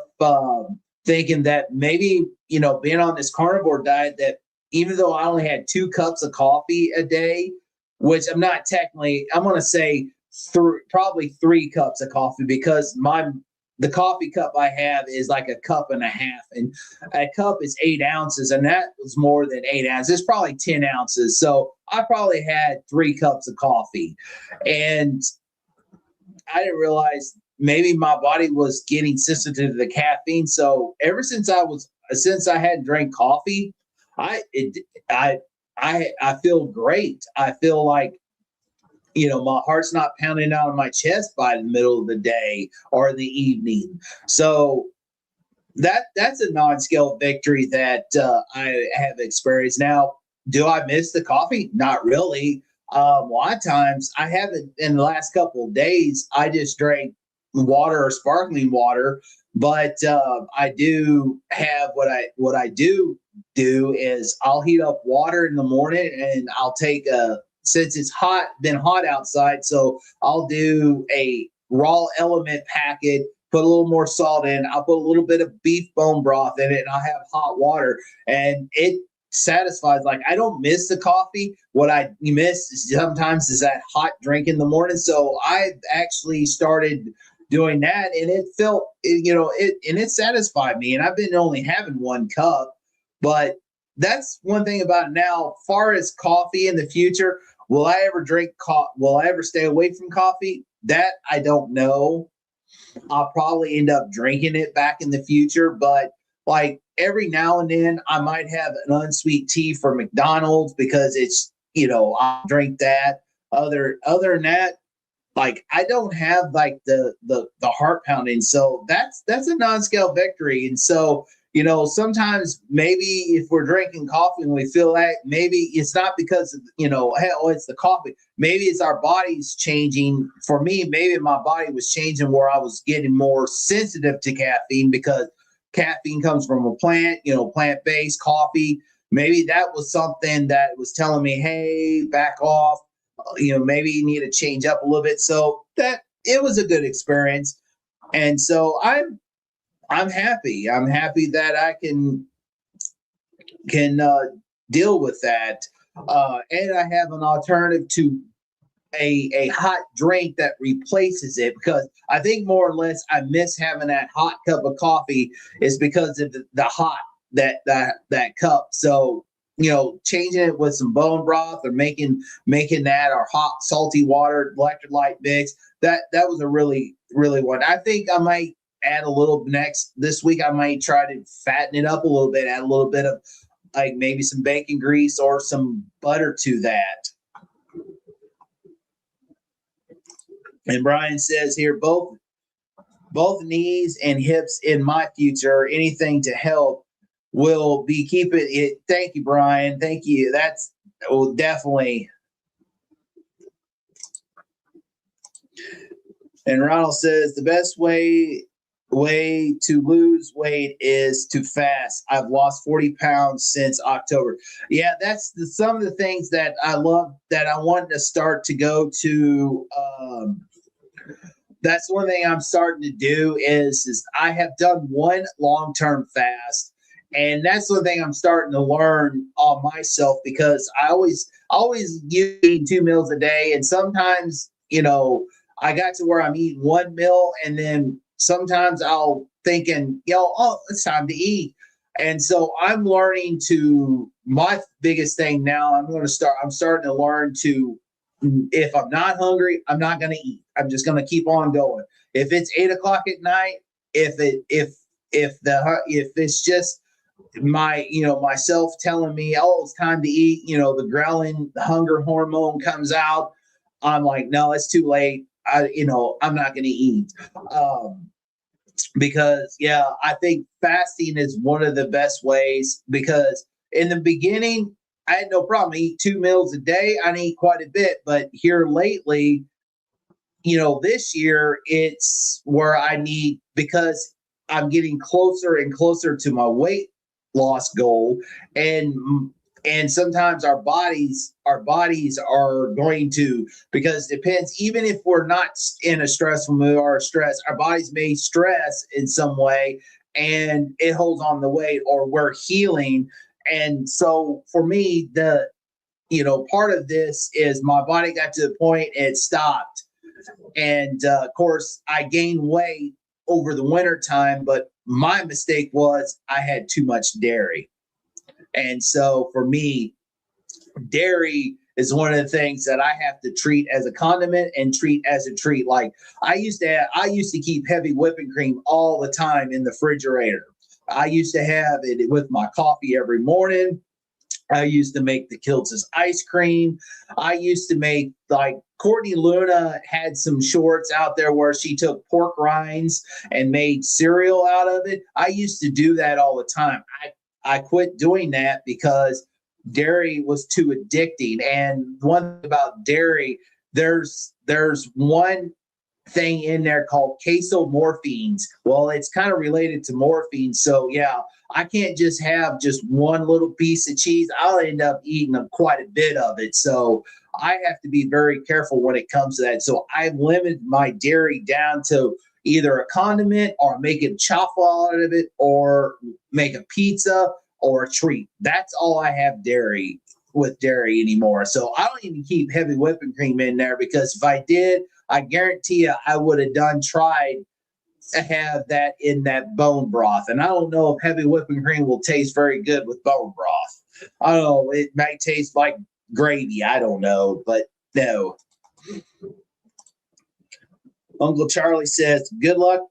thinking that maybe, being on this carnivore diet, that even though I only had 2 cups of coffee a day, which I'm not technically, I'm going to say probably 3 cups of coffee, because the coffee cup I have is like a cup and a half, and a cup is 8 ounces, and that was more than 8 ounces. It's probably 10 ounces. So I probably had 3 cups of coffee, and I didn't realize maybe my body was getting sensitive to the caffeine. So ever since I hadn't drank coffee, I feel great. I feel like, my heart's not pounding out of my chest by the middle of the day or the evening. So that's a non-scale victory that I have experienced. Now, do I miss the coffee? Not really. A lot of times I haven't. In the last couple of days, I just drank water or sparkling water. But I do have what I do is I'll heat up water in the morning, and I'll take since it's been hot outside, so I'll do a raw element packet, put a little more salt in. I'll put a little bit of beef bone broth in it, and I'll have hot water, and satisfied. Like, I don't miss the coffee. What I miss sometimes is that hot drink in the morning. So I actually started doing that, and it felt, it satisfied me. And I've been only having one cup, but that's one thing about it now. Far as coffee in the future, will I ever drink will I ever stay away from coffee? That I don't know. I'll probably end up drinking it back in the future, but like every now and then I might have an unsweet tea from McDonald's because it's, I'll drink that. Other than that, like, I don't have like the heart pounding. So that's a non-scale victory. And so, sometimes maybe if we're drinking coffee and we feel that, maybe it's not because of, it's the coffee. Maybe it's our body's changing. For me, maybe my body was changing where I was getting more sensitive to caffeine because caffeine comes from a plant, plant-based coffee. Maybe that was something that was telling me, hey, back off. Maybe you need to change up a little bit. So that it was a good experience. And so I'm happy. I'm happy that I can deal with that. And I have an alternative to a hot drink that replaces it, because I think more or less I miss having that hot cup of coffee is because of the hot that cup. So, changing it with some bone broth or making that or hot salty water electrolyte mix, that was a really, really one. I think I might add a little this week. I might try to fatten it up a little bit, add a little bit of like maybe some bacon grease or some butter to that. And Brian says here, both knees and hips in my future, anything to help will be keeping it. Thank you, Brian. Thank you. That's definitely. And Ronald says the best way to lose weight is to fast. I've lost 40 pounds since October. Yeah, that's some of the things that I love that I want to start to go to. That's one thing I'm starting to do is I have done one long-term fast, and that's one thing I'm starting to learn on myself, because I always eat 2 meals a day, and sometimes, I got to where I'm eating one meal, and then sometimes I'll thinking, it's time to eat. And so I'm learning my biggest thing now, I'm starting to learn to, if I'm not hungry, I'm not going to eat. I'm just going to keep on going. If it's 8:00 at night, if it's just myself telling me, it's time to eat, the ghrelin, the hunger hormone comes out, I'm like, no, it's too late. I'm not going to eat. Because I think fasting is one of the best ways, because in the beginning, I had no problem. I eat 2 meals a day. I eat quite a bit, but here lately, this year it's where I need, because I'm getting closer and closer to my weight loss goal. And sometimes our bodies are going to, because it depends, even if we're not in a stressful mood or stress, our bodies may stress in some way and it holds on the weight, or we're healing. And so for me, part of this is my body got to the point it stopped. And of course, I gained weight over the winter time, but my mistake was I had too much dairy. And so for me, dairy is one of the things that I have to treat as a condiment and treat as a treat. Like I used to keep heavy whipping cream all the time in the refrigerator. I used to have it with my coffee every morning. I used to make the Kiltz's ice cream. I used to make, like, Courtney Luna had some shorts out there where she took pork rinds and made cereal out of it. I used to do that all the time. I quit doing that because dairy was too addicting. And one thing about dairy, there's one thing in there called casomorphines. Well, it's kind of related to morphine. So I can't just have just one little piece of cheese. I'll end up eating quite a bit of it. So I have to be very careful when it comes to that. So I've limited my dairy down to either a condiment or make a chop out of it or make a pizza or a treat. That's all I have dairy anymore. So I don't even keep heavy whipping cream in there, because if I did, I guarantee you I would have tried to have that in that bone broth. And I don't know if heavy whipping cream will taste very good with bone broth. I don't know. It might taste like gravy. I don't know, but no. Uncle Charlie says, good luck.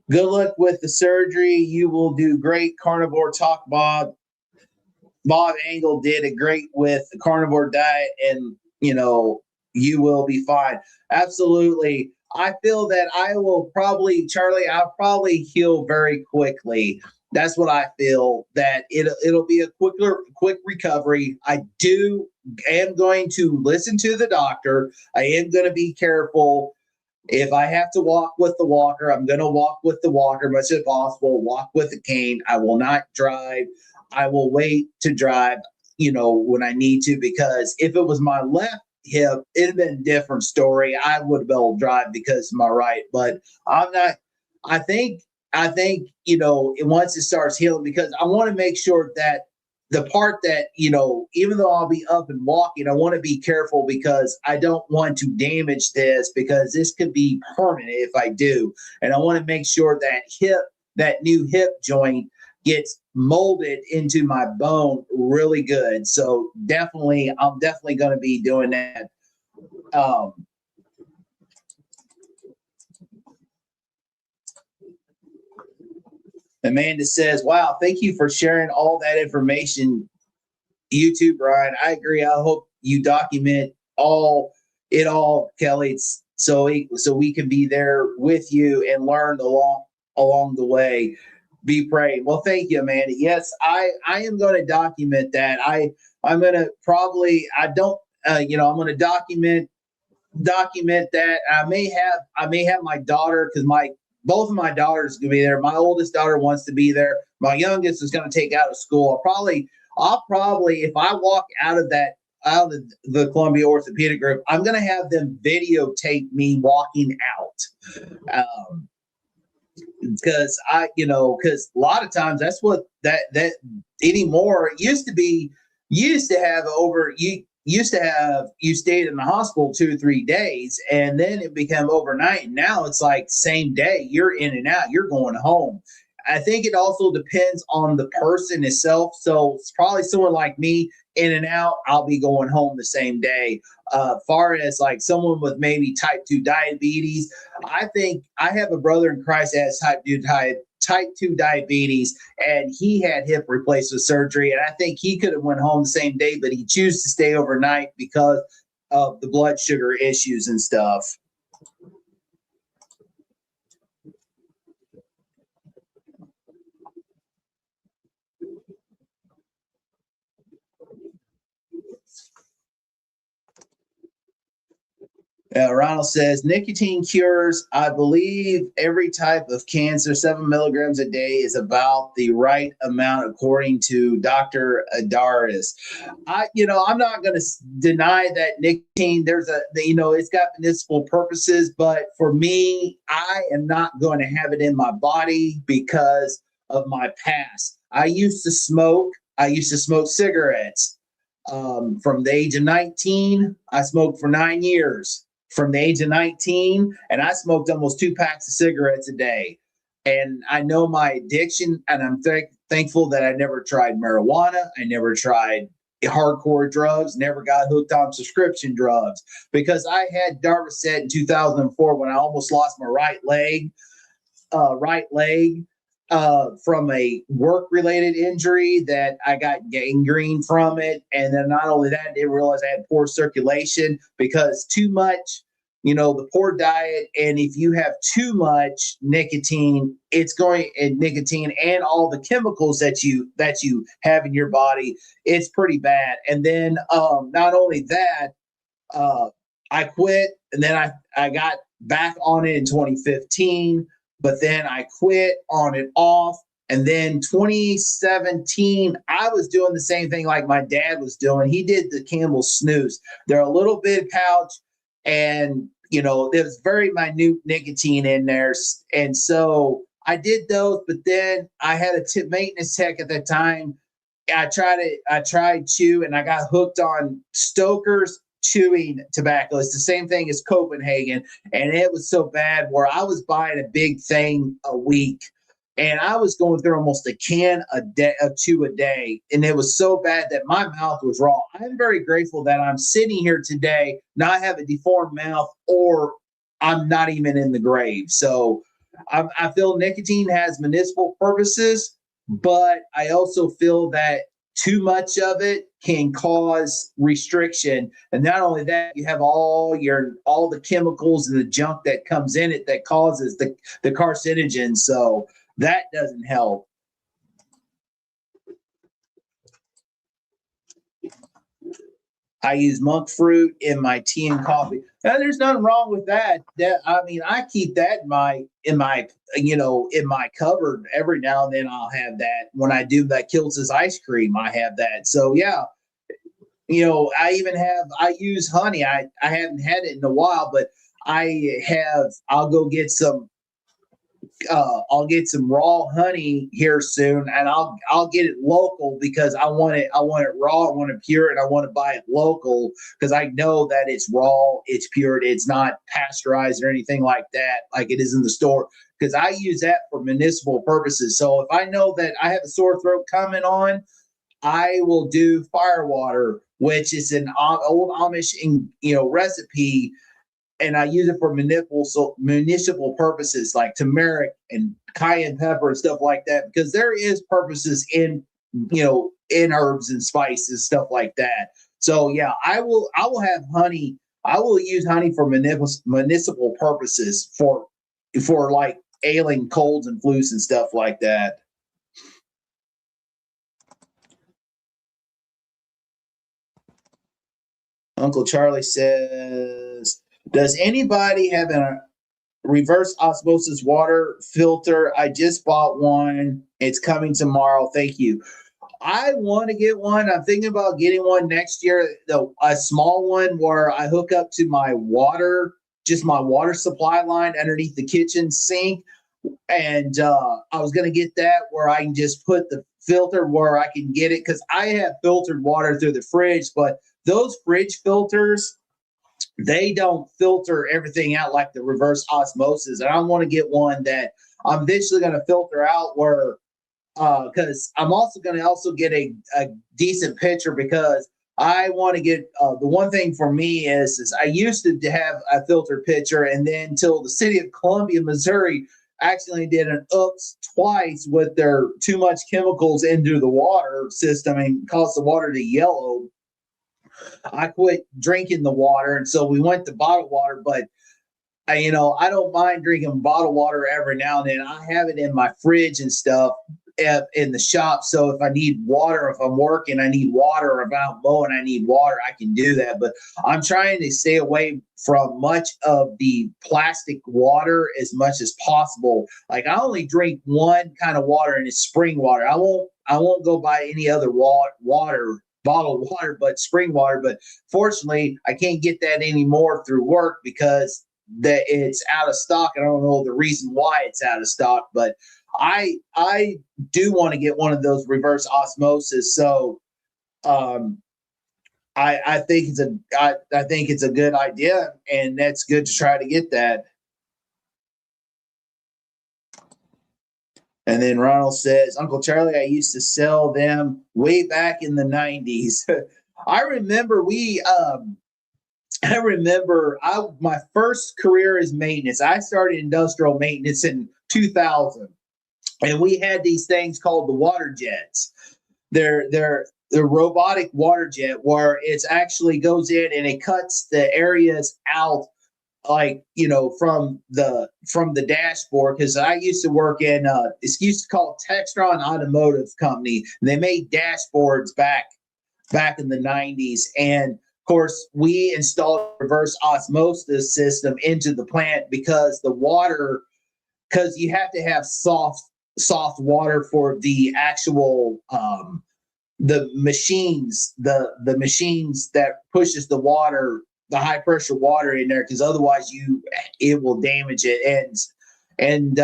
Good luck with the surgery. You will do great. Carnivore Talk, Bob. Bob Engel did a great with the carnivore diet, and, you will be fine. Absolutely. I feel that I'll probably heal very quickly. That's what I feel, that it'll be a quick recovery. I am going to listen to the doctor. I am going to be careful. If I have to walk with the walker, I'm going to walk with the walker much as possible, walk with the cane. I will not drive. I will wait to drive, when I need to, because if it was my left hip, it'd been a different story. I would have been able to drive because of my right, but I'm not. I think, once it starts healing, because I want to make sure that the part that, even though I'll be up and walking, I want to be careful, because I don't want to damage this, because this could be permanent if I do. And I want to make sure that new hip joint gets molded into my bone really good. So I'm definitely going to be doing that. Amanda says, wow, thank you for sharing all that information. You too, Brian. I agree. I hope you document it all, Kelly, so we can be there with you and learn along the way. Be praying. Well, thank you, Amanda. Yes, I am going to document that. I'm going to probably, I'm going to document that. I may have my daughter, because both of my daughters going to be there. My oldest daughter wants to be there. My youngest is going to take out of school. I'll probably, if I walk out of the Columbia Orthopedic Group, I'm going to have them videotape me walking out. Because because a lot of times that's what that anymore used to be. You stayed in the hospital 2 or 3 days, and then it became overnight. And now it's like same day. You're in and out. You're going home. I think it also depends on the person itself. So it's probably someone like me, in and out, I'll be going home the same day. Far as like someone with maybe type 2 diabetes, I think I have a brother in Christ that has type 2 diabetes, and he had hip replacement surgery. And I think he could have went home the same day, but he chose to stay overnight because of the blood sugar issues and stuff. Ronald says, nicotine cures, I believe, every type of cancer. 7 milligrams a day is about the right amount, according to Dr. Adaris. I'm not going to deny that nicotine, it's got medicinal purposes, but for me, I am not going to have it in my body because of my past. I used to smoke cigarettes. From the age of 19, I smoked for 9 years. From the age of 19, and I smoked almost 2 packs of cigarettes a day. And I know my addiction, and I'm thankful that I never tried marijuana. I never tried hardcore drugs, never got hooked on prescription drugs, because I had Darvocet in 2004 when I almost lost my right leg. From a work-related injury that I got gangrene from it. And then not only that, I didn't realize I had poor circulation because too much, the poor diet. And if you have too much nicotine, nicotine and all the chemicals that you have in your body, it's pretty bad. And then not only that, I quit, and then I got back on it in 2015. But then I quit on and off. And then 2017, I was doing the same thing like my dad was doing. He did the Camel snus. They're a little bit pouch, and, there's very minute nicotine in there. And so I did those, but then I had a maintenance tech at that time I tried to, and I got hooked on Stoker's chewing tobacco. It's the same thing as Copenhagen, and it was so bad where I was buying a big thing a week, and I was going through almost a can a day of chew a day, and it was so bad that my mouth was raw. I'm very grateful that I'm sitting here today, not have a deformed mouth, or I'm not even in the grave. So I feel nicotine has medicinal purposes, but I also feel that too much of it can cause restriction. And not only that, you have all the chemicals and the junk that comes in it that causes the carcinogen. So that doesn't help. I use monk fruit in my tea and coffee. Now, there's nothing wrong with that. I keep that in my cupboard. Every now and then I'll have that. When I do that Kiltz's ice cream, I have that. So yeah, I use honey. I haven't had it in a while, but I'll go get some. I'll get some raw honey here soon, and I'll get it local because I want it raw, I want it pure, and I want to buy it local because I know that it's raw, it's pure, it's not pasteurized or anything like that, like it is in the store. Because I use that for medicinal purposes. So if I know that I have a sore throat coming on, I will do fire water, which is an old Amish recipe. And I use it for municipal purposes like turmeric and cayenne pepper and stuff like that, because there is purposes in herbs and spices, stuff like that. So yeah, I will have honey. I will use honey for municipal purposes for like ailing colds and flus and stuff like that. Uncle Charlie says, does anybody have a reverse osmosis water filter? I just bought one. It's coming tomorrow. Thank you. I want to get one. I'm thinking about getting one next year, a small one where I hook up to my water supply line underneath the kitchen sink. And I was going to get that where I can just put the filter where I can get it, because I have filtered water through the fridge, but those fridge filters, they don't filter everything out like the reverse osmosis. And I want to get one that I'm eventually going to filter out where, because I'm also going to get a decent pitcher, because I want to get, the one thing for me is I used to have a filtered pitcher, and then until the city of Columbia, Missouri accidentally did an oops twice with their too much chemicals into the water system and caused the water to yellow. I quit drinking the water, and so we went to bottled water. But I don't mind drinking bottled water every now and then. I have it in my fridge and stuff in the shop. So if I need water, if I'm working, I need water, or if I'm mowing, I need water, I can do that. But I'm trying to stay away from much of the plastic water as much as possible. Like, I only drink one kind of water, and it's spring water. I won't go buy any other water, bottled water, but spring water. But fortunately, I can't get that anymore through work because it's out of stock. I don't know the reason why it's out of stock, but I do want to get one of those reverse osmosis. So I think it's a good idea, and that's good to try to get that. And then Ronald says, Uncle Charlie, I used to sell them way back in the 90s. I remember my first career is maintenance. I started industrial maintenance in 2000, and we had these things called the water jets. They're the robotic water jet where it's actually goes in and it cuts the areas out, like, from the dashboard. Because I used to work in it's used to call Textron Automotive Company. They made dashboards back in the 90s, and of course we installed a reverse osmosis system into the plant because you have to have soft water for the actual the machines that pushes the water, the high pressure water in there, because otherwise it will damage it. And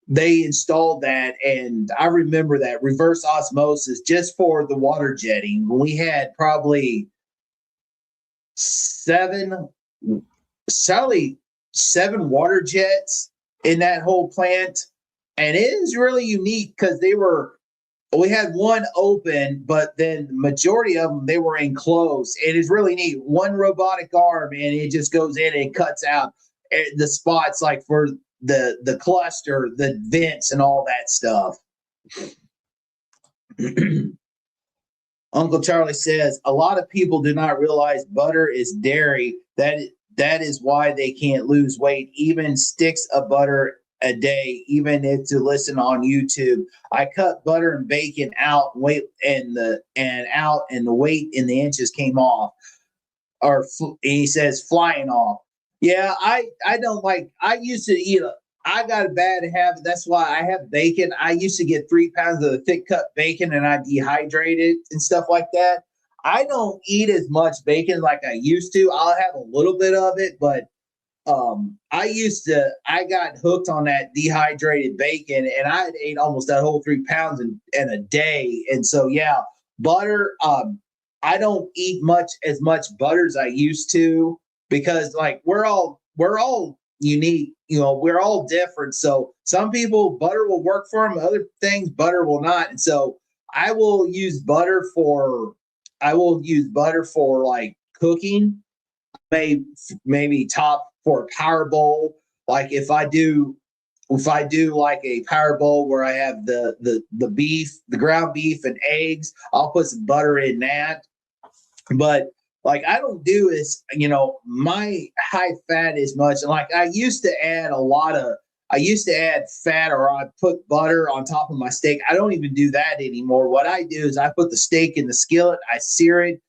they installed that, and I remember that reverse osmosis just for the water jetting. We had probably seven water jets in that whole plant, and it is really unique because we had one open, but then the majority of them, they were enclosed. It is really neat. One robotic arm, and it just goes in and cuts out the spots like for the cluster, the vents, and all that stuff. Uncle Charlie says, a lot of people do not realize butter is dairy. That is why they can't lose weight. Even sticks of butter a day, even if to listen on YouTube. I cut butter and bacon out, and the weight in the inches came off, he says flying off. Yeah, I don't like. I used to eat. I got a bad habit. That's why I have bacon. I used to get 3 pounds of the thick cut bacon, and I dehydrate it and stuff like that. I don't eat as much bacon like I used to. I'll have a little bit of it, but I got hooked on that dehydrated bacon, and I ate almost that whole 3 pounds in a day. And so, yeah, butter, I don't eat as much butter as I used to, because like we're all unique, we're all different. So some people, butter will work for them. Other things, butter will not. And so I will use butter for like cooking, maybe top for a power bowl. Like if I do like a power bowl where I have the beef, the ground beef and eggs, I'll put some butter in that. But like I don't do is, my high fat is much. Like I used to add fat, or I put butter on top of my steak. I don't even do that anymore. What I do is I put the steak in the skillet, I sear it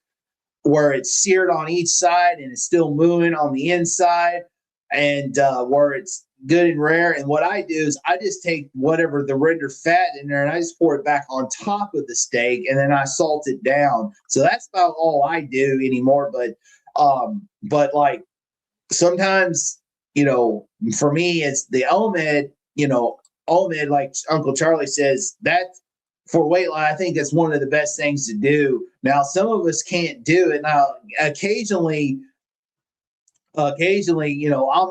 where it's seared on each side and it's still moving on the inside, and where it's good and rare. And what I do is I just take whatever the rendered fat in there and I just pour it back on top of the steak, and then I salt it down. So that's about all I do anymore. But like sometimes, for me, it's the OMED, like Uncle Charlie says, that for weight loss, I think that's one of the best things to do. Now, some of us can't do it. Now, occasionally, I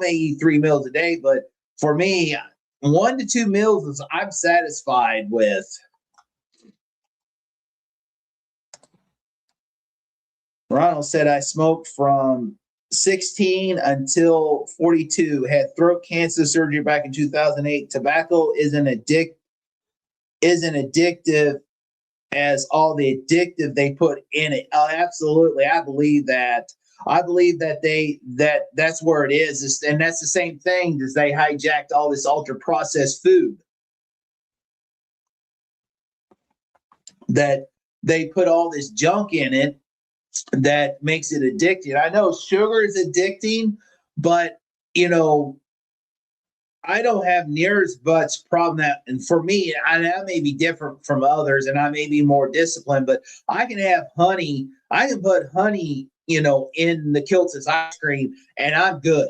may eat 3 meals a day, but for me, 1 to 2 meals is I'm satisfied with. Ronald said, I smoked from 16 until 42, had throat cancer surgery back in 2008. Tobacco isn't addictive as all the addictive they put in it. Absolutely. I believe that that's where it is. And that's the same thing as they hijacked all this ultra processed food, that they put all this junk in it that makes it addicting. I know sugar is addicting, but I don't have near as much problem that, and for me, I may be different from others and I may be more disciplined, but I can have honey. I can put honey, in the Kiltz's ice cream and I'm good.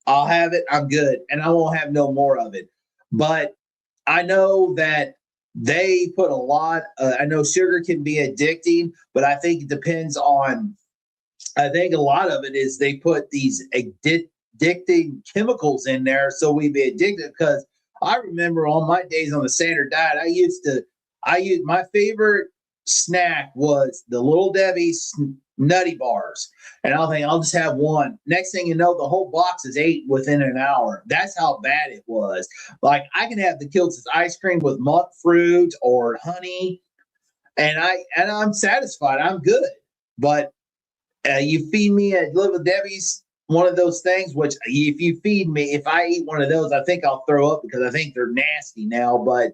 I'll have it. I'm good. And I won't have no more of it. But I know that they put a lot, I know sugar can be addicting, but I think it depends on, I think a lot of it is they put these addicting chemicals in there, so we be addicted. Because I remember on my days on the standard diet, my favorite snack was the Little Debbie's Nutty Bars, and I'll just have one. Next thing you know, the whole box is 8 within an hour. That's how bad it was. Like I can have the Kiltz's ice cream with monk fruit or honey, and I'm satisfied. I'm good. But you feed me a Little Debbie's, one of those things, which if you feed me, if I eat one of those, I think I'll throw up because I think they're nasty now. But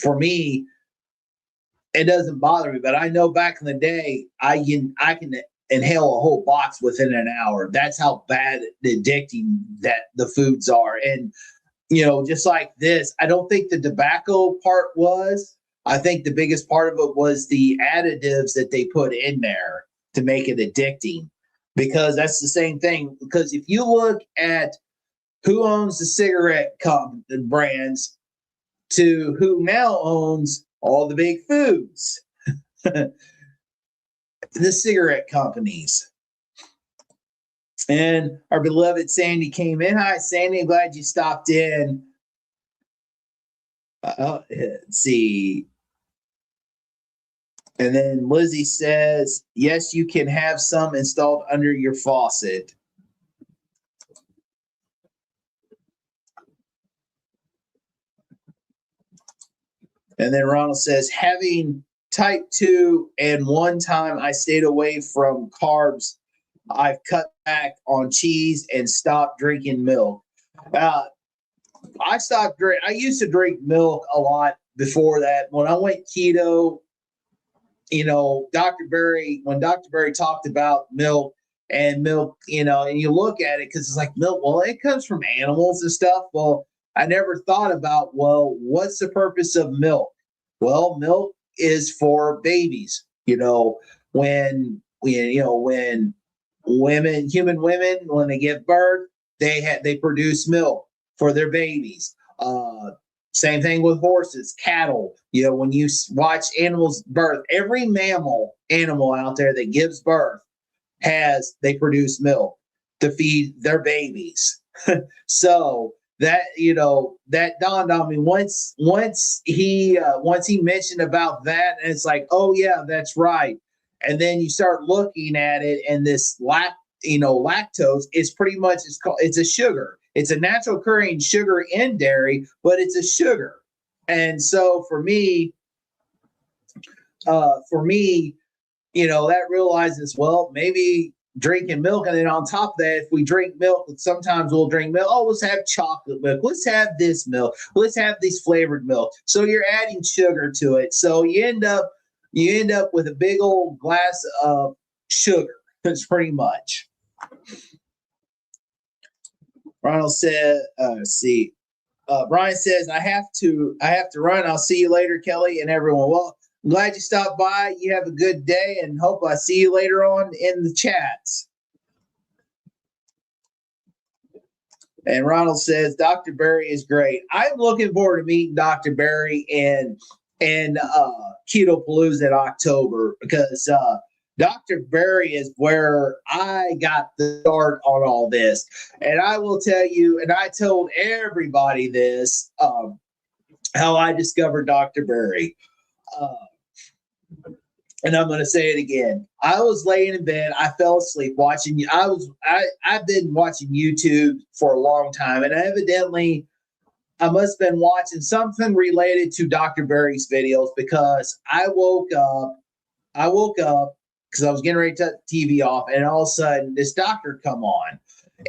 for me, it doesn't bother me. But I know back in the day, I can inhale a whole box within an hour. That's how bad addicting that the foods are. And, just like this, I don't think the tobacco part was. I think the biggest part of it was the additives that they put in there to make it addicting. Because that's the same thing. Because if you look at who owns the cigarette brands to who now owns all the big foods, the cigarette companies. And our beloved Sandy came in. Hi, Sandy. Glad you stopped in. Let's see. And then Lizzie says, yes, you can have some installed under your faucet. And then Ronald says, having type 2 and one time I stayed away from carbs, I've cut back on cheese and stopped drinking milk. I used to drink milk a lot before that. When I went keto, when Dr. Berry talked about milk, and you look at it because it's like milk, well, it comes from animals and stuff. Well, I never thought about, well, what's the purpose of milk? Well, milk is for babies. When human women, when they give birth, they produce milk for their babies. Same thing with horses, cattle. When you watch animals birth, every animal out there that gives birth they produce milk to feed their babies. So that dawned on me once he mentioned about that, and it's like, oh yeah, that's right. And then you start looking at it, and this lactose is pretty much it's a sugar. It's a natural occurring sugar in dairy, but it's a sugar. And so for me, that realizes, well, maybe drinking milk, and then on top of that, if we drink milk, sometimes we'll drink milk. Oh, let's have chocolate milk. Let's have this milk. Let's have these flavored milk. So you're adding sugar to it. So you end up with a big old glass of sugar. That's pretty much. Ronald said, Brian says, I have to run. I'll see you later, Kelly and everyone. Well, I'm glad you stopped by. You have a good day, and hope I see you later on in the chats. And Ronald says, Dr. Berry is great. I'm looking forward to meeting Dr. Berry and Keto Palooza in October, because Dr. Berry is where I got the start on all this. And I will tell you, and I told everybody this, how I discovered Dr. Berry. And I'm going to say it again. I was laying in bed. I fell asleep watching. I've been watching YouTube for a long time, and evidently I must have been watching something related to Dr. Berry's videos, because I woke up because I was getting ready to turn the TV off, and all of a sudden this doctor come on,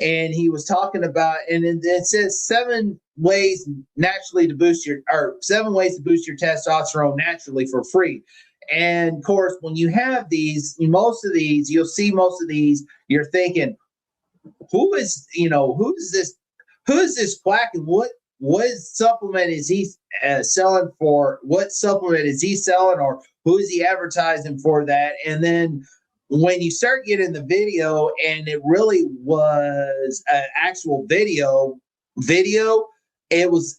and he was talking about, and it says 7 ways to boost your testosterone naturally for free. And of course, when you have these, you'll see most of these, you're thinking, who's this quack, and what supplement is he selling for? What supplement is he selling, or who is he advertising for that? And then when you start getting the video, and it really was an actual video, it was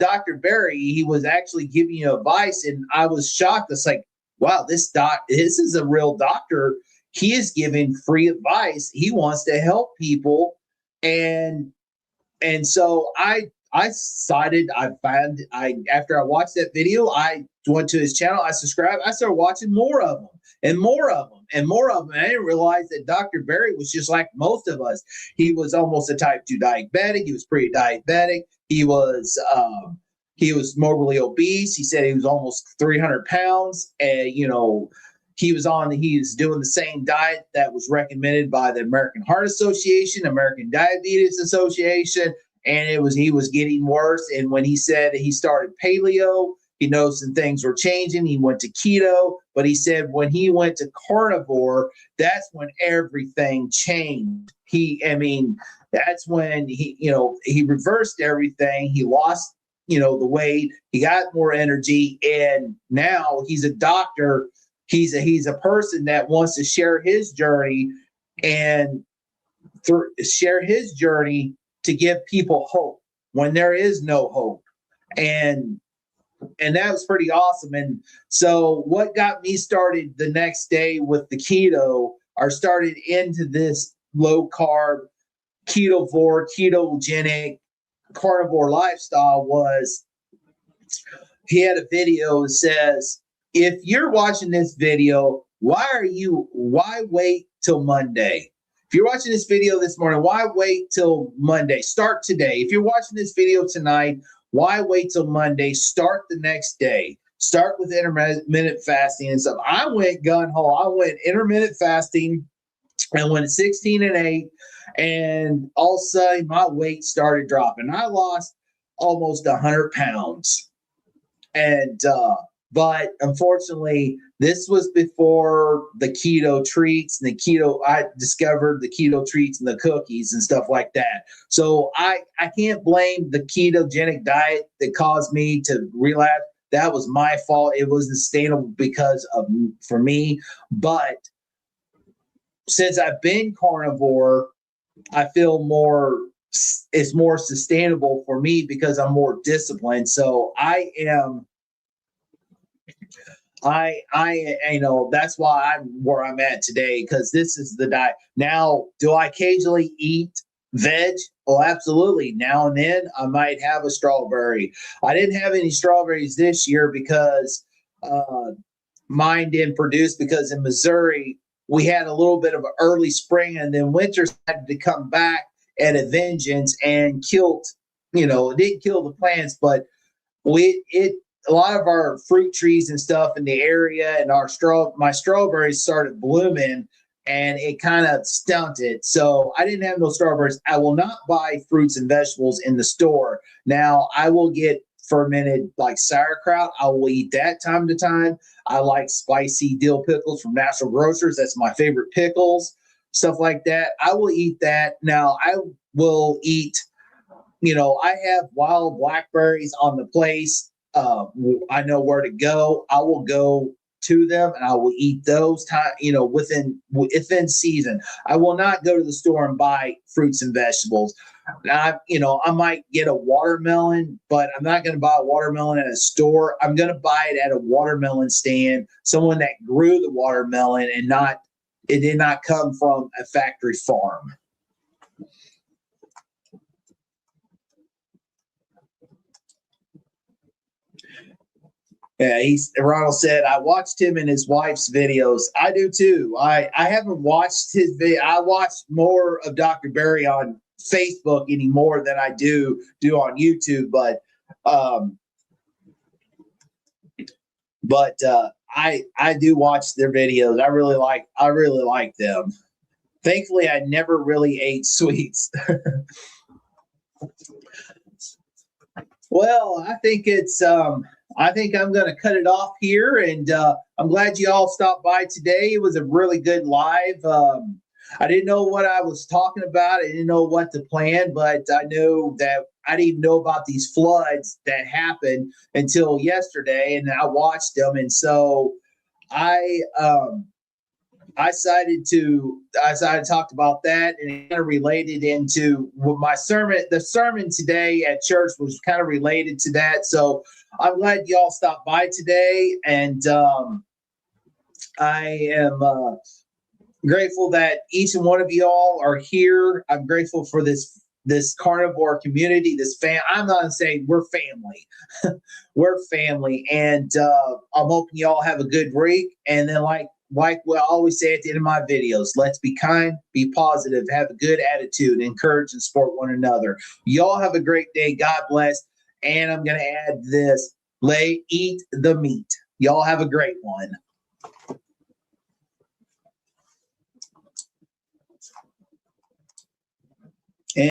Dr. Berry. He was actually giving you advice, and I was shocked. It's like, wow, this is a real doctor. He is giving free advice. He wants to help people, and so I decided, after I watched that video, I went to his channel, I subscribed, I started watching more of them and more of them and more of them. And I didn't realize that Dr. Berry was just like most of us. He was almost a type 2 diabetic. He was pre-diabetic. He was morbidly obese. He said he was almost 300 pounds. And, he was doing the same diet that was recommended by the American Heart Association, American Diabetes Association. And he was getting worse. And when he said he started paleo, he knows some things were changing. He went to keto, but he said when he went to carnivore, that's when everything changed. That's when he reversed everything. He lost, the weight. He got more energy, and now he's a doctor. He's a person that wants to share his journey and share his journey to give people hope when there is no hope. And that was pretty awesome. And so what got me started the next day with the keto, or started into this low carb, ketovore, ketogenic carnivore lifestyle, was he had a video that says, if you're watching this video, why wait till Monday? If you're watching this video this morning, why wait till Monday? Start today. If you're watching this video tonight, why wait till Monday? Start the next day. Start with intermittent fasting and stuff. I went gun ho. I went intermittent fasting and went 16 and 8. And all of a sudden, my weight started dropping. I lost almost 100 pounds. And, but unfortunately, this was before the keto treats and I discovered the keto treats and the cookies and stuff like that. So I can't blame the ketogenic diet that caused me to relapse. That was my fault. It wasn't sustainable for me. But since I've been carnivore, I feel it's more sustainable for me because I'm more disciplined. So that's why I'm where I'm at today, because this is the diet. Now, do I occasionally eat veg? Oh, absolutely. Now and then I might have a strawberry. I didn't have any strawberries this year because mine didn't produce, because in Missouri we had a little bit of an early spring, and then winter had to come back at a vengeance and killed, it didn't kill the plants, but a lot of our fruit trees and stuff in the area, and my strawberries started blooming, and it kind of stunted. So I didn't have no strawberries. I will not buy fruits and vegetables in the store. Now, I will get fermented like sauerkraut. I will eat that time to time. I like spicy dill pickles from Natural Grocers. That's my favorite pickles, stuff like that. I will eat that. Now, I will eat, I have wild blackberries on the place. I know where to go. I will go to them and I will eat those within season. I will not go to the store and buy fruits and vegetables. I might get a watermelon, but I'm not going to buy a watermelon at a store. I'm going to buy it at a watermelon stand, someone that grew the watermelon, and it did not come from a factory farm. Yeah, Ronald said, I watched him and his wife's videos. I do too. I haven't watched his video. I watch more of Dr. Berry on Facebook anymore than I do on YouTube. But I do watch their videos. I really like them. Thankfully, I never really ate sweets. Well, I think I'm going to cut it off here, and I'm glad you all stopped by today. It was a really good live. I didn't know what I was talking about. I didn't know what to plan, but I know that I didn't even know about these floods that happened until yesterday, and I watched them. And so I decided to talk about that, and it kind of related into my sermon. The sermon today at church was kind of related to that. So I'm glad y'all stopped by today, and I am grateful that each and one of y'all are here. I'm grateful for this carnivore community, I'm not going to say we're family. We're family, and I'm hoping y'all have a good week. And then like what I always say at the end of my videos, let's be kind, be positive, have a good attitude, encourage and support one another. Y'all have a great day. God bless. And I'm going to add this, eat the meat. Y'all have a great one.